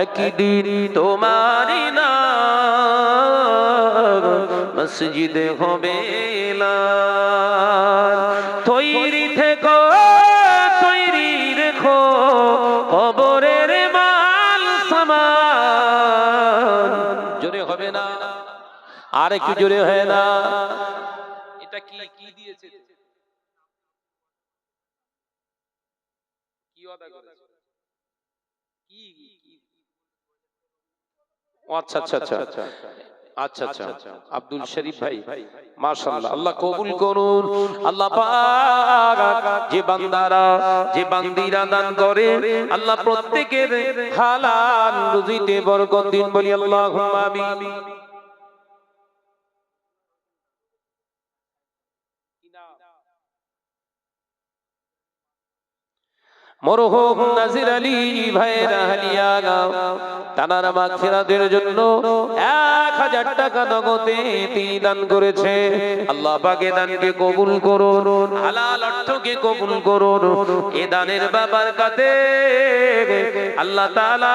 একদিন তোমারই নাম মসজিদে হবে তৈরি থেকো তৈরি রেখো কবরের মাল সামান জোরে হবে না আর একটু জোরে হয় না এটা কি কি দিয়েছে কি ওয়াদা করেছে কি আচ্ছা আচ্ছা আচ্ছা আচ্ছা আচ্ছা আব্দুল শরীফ ভাই মাশাআল্লাহ আল্লাহ কবুল করুন আল্লাহ পাক যে বান্দারা যে বান্দিরা দান করে আল্লাহ প্রত্যেকের হালাল রুজিতে বরকত দিন বলি আল্লাহুম্মা আমিন মরহুম নাজির আলী ভাইয়ের আহলিয়া তানার মাগফিরাতের জন্য 1000 টাকা নগদে তিনি দান করেছে আল্লাহ পাক এ দানকে কবুল করুন হালাল অর্থকে কবুল করুন এ দানের বারাকাতে আল্লাহ তাআলা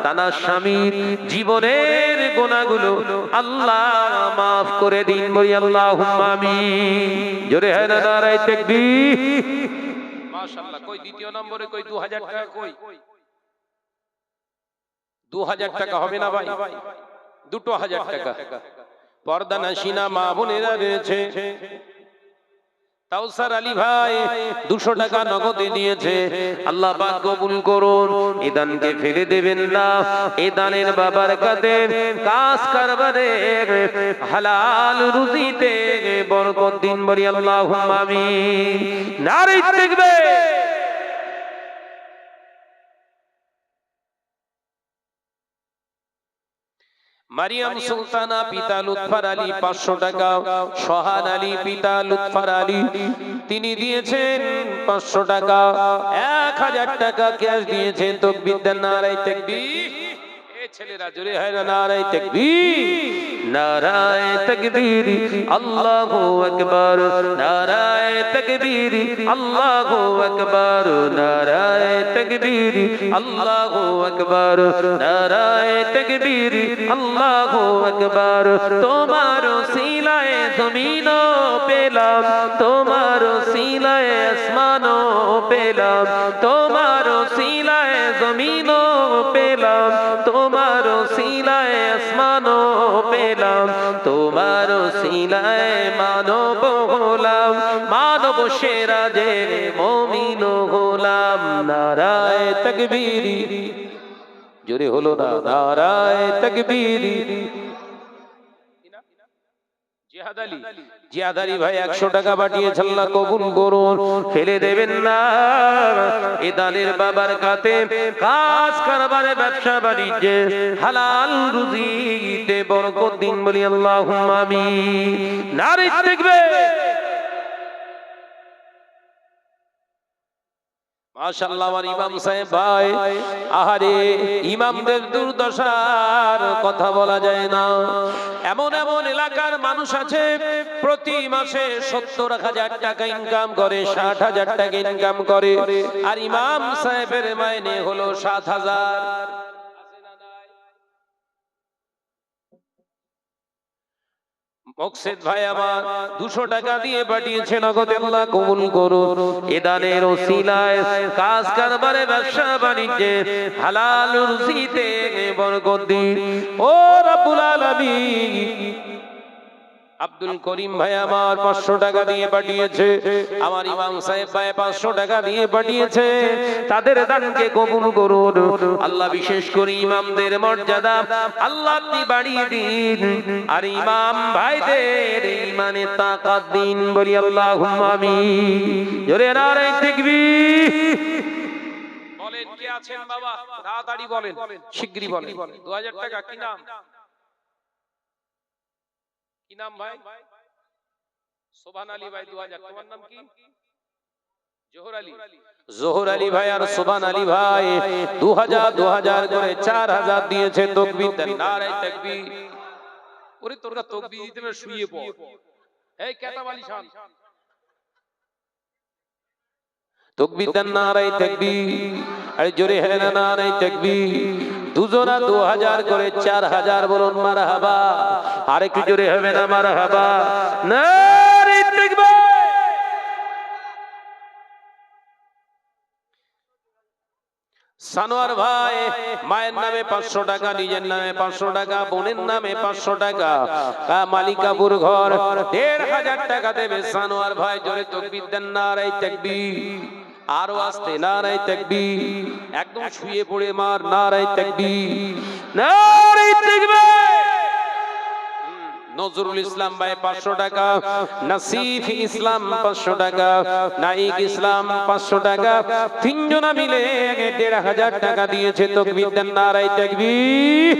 তানার স্বামীর জীবনের গুনাহগুলো আল্লাহ maaf করে দিন বলি আল্লাহুম্মা আমিন জোরে হয় না নারে তাকবীর মাশাআল্লাহ কই দ্বিতীয় নম্বরে কই 2000 টাকা কই 2000 টাকা হবে না ভাই দুটো 1000 টাকা পর্দা নাশিনা মা বোনেরা রয়েছে কাউসার আলী ভাই 200 টাকা নগদে দিয়েছে আল্লাহ পাক কবুল করুন এই দানকে ফেলে দেবেন না এই দানের বারাকাতে কাজ কারবারে হালাল রুজিতে বরকত দিন বলি আল্লাহুম্মা আমিন নারে তাকবীর মারিয়াম সুলতানা পিতা লুৎফর আলী 500 টাকা সোহান আলী পিতা লুৎফর আলী তিনি দিয়েছেন 500 টাকা 1000 টাকা ক্যাশ দিয়েছেন তাকবীর দেন নারে তাকবীর এই ছেলেরা জোরে হয় না নারে তাকবীর নারায়ে তাকবীর আল্লাহু আকবার নারায়ে তাকবীর আল্লাহু আকবার নারায়ে তাকবীর আল্লাহু আকবার নারায়ে তাকবীর আল্লাহু আকবার তোমার ওসিলায়ে জমিনও পেলাম তোমার ওসিলায়ে আসমানও পেলাম তোমার ওসিলায়ে জমিনও পেলাম তোমার ওসিলায়ে আসমানও পেলাম তোমার ওসিলায়ে মানব হলাম মানব সেরা যে মুমিন হলাম নারায়ে তাকবীর জোরে হলো না নারায়ে তাকবীর জিয়াদ আলী ভাই 100 টাকা পাঠিয়েছেন আল্লাহ কবুল করুন ফেলে দেবেন না এই দানের বারাকাতে কাজ কারবারে ব্যবসা বাণিজ্যে হালাল রুজিতে বরকত দিন বলি আল্লাহুম্মা আমিন নারে তাকবীর মাশাআল্লাহ আমার ইমাম সাহেব ভাই আহারে ইমামদের দুর্দশার কথা বলা যায় না এমন এমন এলাকার মানুষ আছে প্রতি মাসে 70,000 টাকা ইনকাম করে 60,000 টাকা ইনকাম করে আর ইমাম সাহেবের মাইনে হলো 7,000 মকসেদ ভাই আমার 200 টাকা দিয়ে পাঠিয়েছেন নগদে আল্লাহ কবুল করুন এ দানের ওসিলায় কাজ কারবারে ব্যবসা বাণিজ্যে হালাল রুজিতে বরকত দিন ও রব্বুল আলামিন আব্দুল করিম ভাই আমার 500 টাকা দিয়ে পাঠিয়েছে, আমার ইমাম সাহেব ভাই 500 টাকা দিয়ে পাঠিয়েছে। তাদের দানকে কবুল করুন আল্লাহ। বিশেষ করে ইমামদের মর্যাদা আল্লাহ আপনি বাড়িয়ে দিন, আর ইমাম ভাইদের ইমানে তাকাত দিন। বলি আল্লাহুম্মা আমিন। জোরে নারে তাকবীর। বলেন কে আছেন বাবা, তাড়াতাড়ি বলেন, শিগগিরই বলেন। 2000 টাকা। কি নাম, কি নাম ভাই? সোভান আলী ভাই 2000। তোমার নাম কি? জোহর আলী। জোহর আলী ভাই আর সোভান আলী ভাই 2000 করে 4000 দিয়েছে। তাকবীর দেন, নারে তাকবীর। ওরে তোরা তাকবীর দিতে না, শুয়ে পড়। এই কেতাব আলী শান, তাকবীর দেন, নারে তাকবীর। আরে জোরে হ্যাঁ না, নারে তাকবীর। দুজনা 2000 করে 4000 বলুন মারহাবা। আরেকটু জোরে হবে না মারহাবা? নারে তাকবীর। সানোয়ার ভাই মায়ের নামে 500 টাকা, নিজের নামে 500 টাকা, বোনের নামে 500 টাকা, মালিকাপুর ঘর 1500 টাকা দেবে সানোয়ার ভাই। জোরে তাকবীর দেন, নারে তাকবীর। আরো আসতে, নারে তাকবীর। একদম শুয়ে পড়ে মার, নারে তাকবীর, নারে তাকবীর। নজরুল ইসলাম ভাই 500 টাকা, নাসিফ ইসলাম 500 টাকা, নাইক ইসলাম 500 টাকা, তিনজনা মিলে 1500 টাকা দিয়েছে। তাকবীর দেন, নারে তাকবীর।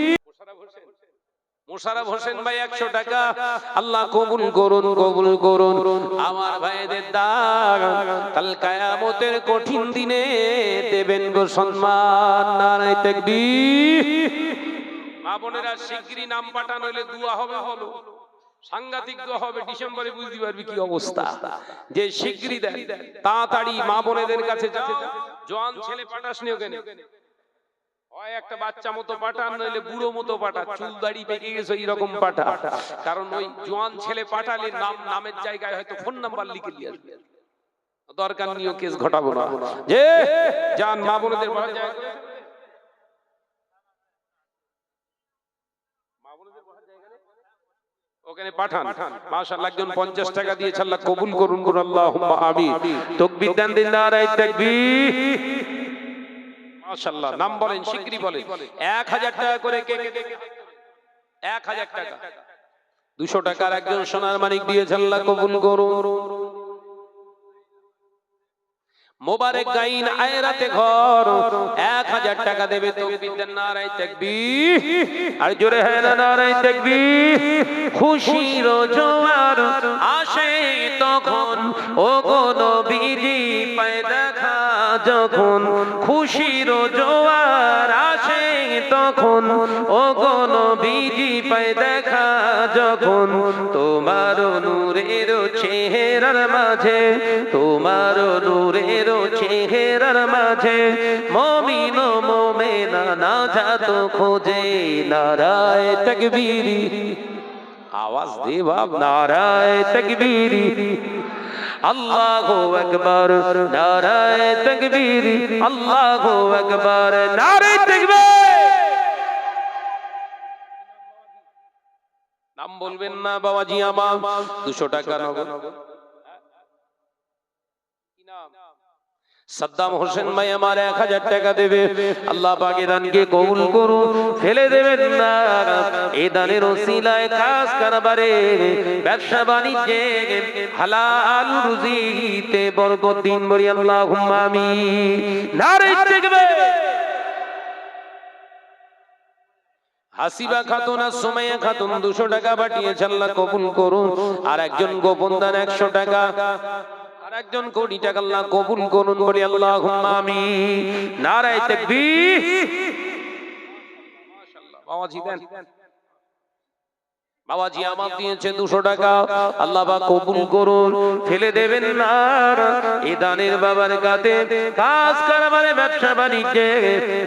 মোশাররফ হোসেন ভাই 100 টাকা। আল্লাহ কবুল করুন, কবুল করুন আমার ভাইদের দান। কাল কিয়ামতের কঠিন দিনে দেবেন গো সম্মান, নারে তাকবীর। মা বোনেরা শিগগিরই নাম পাঠান, হইলে দোয়া হবে। হলো সাংঘাতিক দোয়া হবে ডিসেম্বরে, বুঝতে পারবি কি অবস্থা। যে শিগগিরই দেন, তাড়াতাড়ি মা বোনেদের কাছে যাও। জওয়ান ছেলে পাঠাস নি ওখানে, হয় একটা বাচ্চা মতো পাঠান, নইলে বুড়ো মতো পাঠা, চুল দাড়ি পেকে গেছে এরকম পাঠা। কারণ ওই জওয়ান ছেলে পাঠালে নামের জায়গায় হয়তো ফোন নাম্বার লিখে দিয়ে আসবে। দরকার নিয়ে কেস ঘটাবো না। যে যান মা বোনেদের ওখানে পাঠান। মাশাআল্লাহ একজন 50 টাকা দিয়েছে, আল্লাহ কবুল করুন, আল্লাহুম্মা আমিন। তাকবীর দেন, নারে তাকবীর। মাশাআল্লাহ। নাম বলেন, শিগগিরই বলেন। 1000 টাকা করে কে? 1000 টাকা। 200 টাকার একজন সোনার মানিক দিয়েছে, আল্লাহ কবুল করুন। মোবারক গাইন আয়রাতে ঘর 1000 টাকা দেবে। তাকবীর দেন, নারে তাকবীর। আর জোরে হ্যাঁ না, নারে তাকবীর। খুশির জোয়ার আসে তখন, ও গো নবীজি পায় দেখা যখন। খুশির জোয়ার আসে তখন, ও গো নবীজি পায় দেখা যখন। তোমার নূরের চেহারার মাঝে, তোমার নূরের চেহারার মাঝে মুমিন ও মুমিনা নাজাত খোঁজে। নারায়ে তাকবীর। আওয়াজ দে বাপ, নারায়ে তাকবীর। আল্লাহু আকবার, নারায়ে তাকবীর। আল্লাহু আকবার, নারায়ে তাকবীর। নাম বলবেন না বাবাজি আমার। 200 টাকা নগদ। সাদ্দাম হোসেন ভাই আমার 1000 টাকা দেবে। আল্লাহ পাক এই দানকে কবুল করুন, ফেলে দেবেন না। এই দানের ওসিলায় কাজ কারবারে, ব্যবসা বাণিজ্যে, হালাল রুজিতে বরকত দিন। বলি আল্লাহুম্মা আমিন, নারে তাকবীর। হাসিবা খাতুন আর সুমাইয়া খাতুন 200 টাকা পাঠিয়েছে, আল্লাহ কবুল করুন। আর একজন গোপন দান 100 টাকা, আর একজন কোটি টাকা, আল্লাহ কবুল করুন। বলি আল্লাহুম্মা আমিন, নারে তাকবীর। মাশাআল্লাহ। বাবাজি দেন। বাবাজি আমার দিয়েছে 200 টাকা, আল্লাহ পাক কবুল করুন, ফেলে দেবেন না। এই দানের বাবার কাছে কাজ কারবারে, ব্যবসা বাণিজ্যে,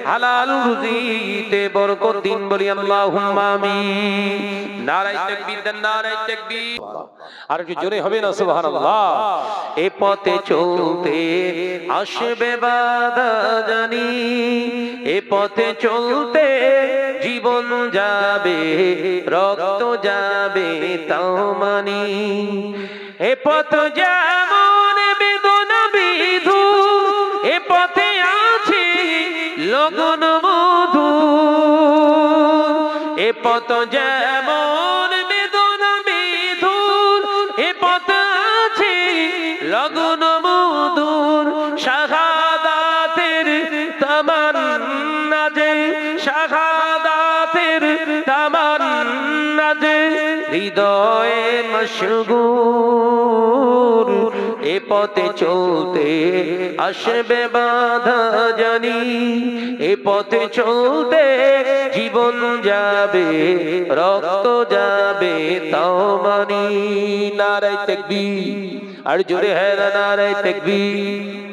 হালাল রুজিতে বরকত দিন। বলি আল্লাহুম্মা আমিন, নারে তাকবীর দেন, নারে তাকবীর। আর একটু জোরে হবে না সুবহানাল্লাহ। এই পথে চলতে আসবে বাধা জানি, এই পথে চলতে জীবন যাবে, রক্ত যাবে তাও মানি এ পথ যেমন বেদনা বিধু এ পথে আছে লগন মধু এ পথ যেমন বেদনা বিধু এ পথ আছে লগন মধুর শাহাদাতের তামান্না যে শাহাদাতের তামান্না যে হৃদয়ে মশগুল এ পথে চলতে আসবে বাধা জানি এ পথে চলতে জীবন যাবে রক্ত যাবে তাও মানি নারায়ে তাকবীর আর জোরে হ্যাঁ নারায়ে তাকবীর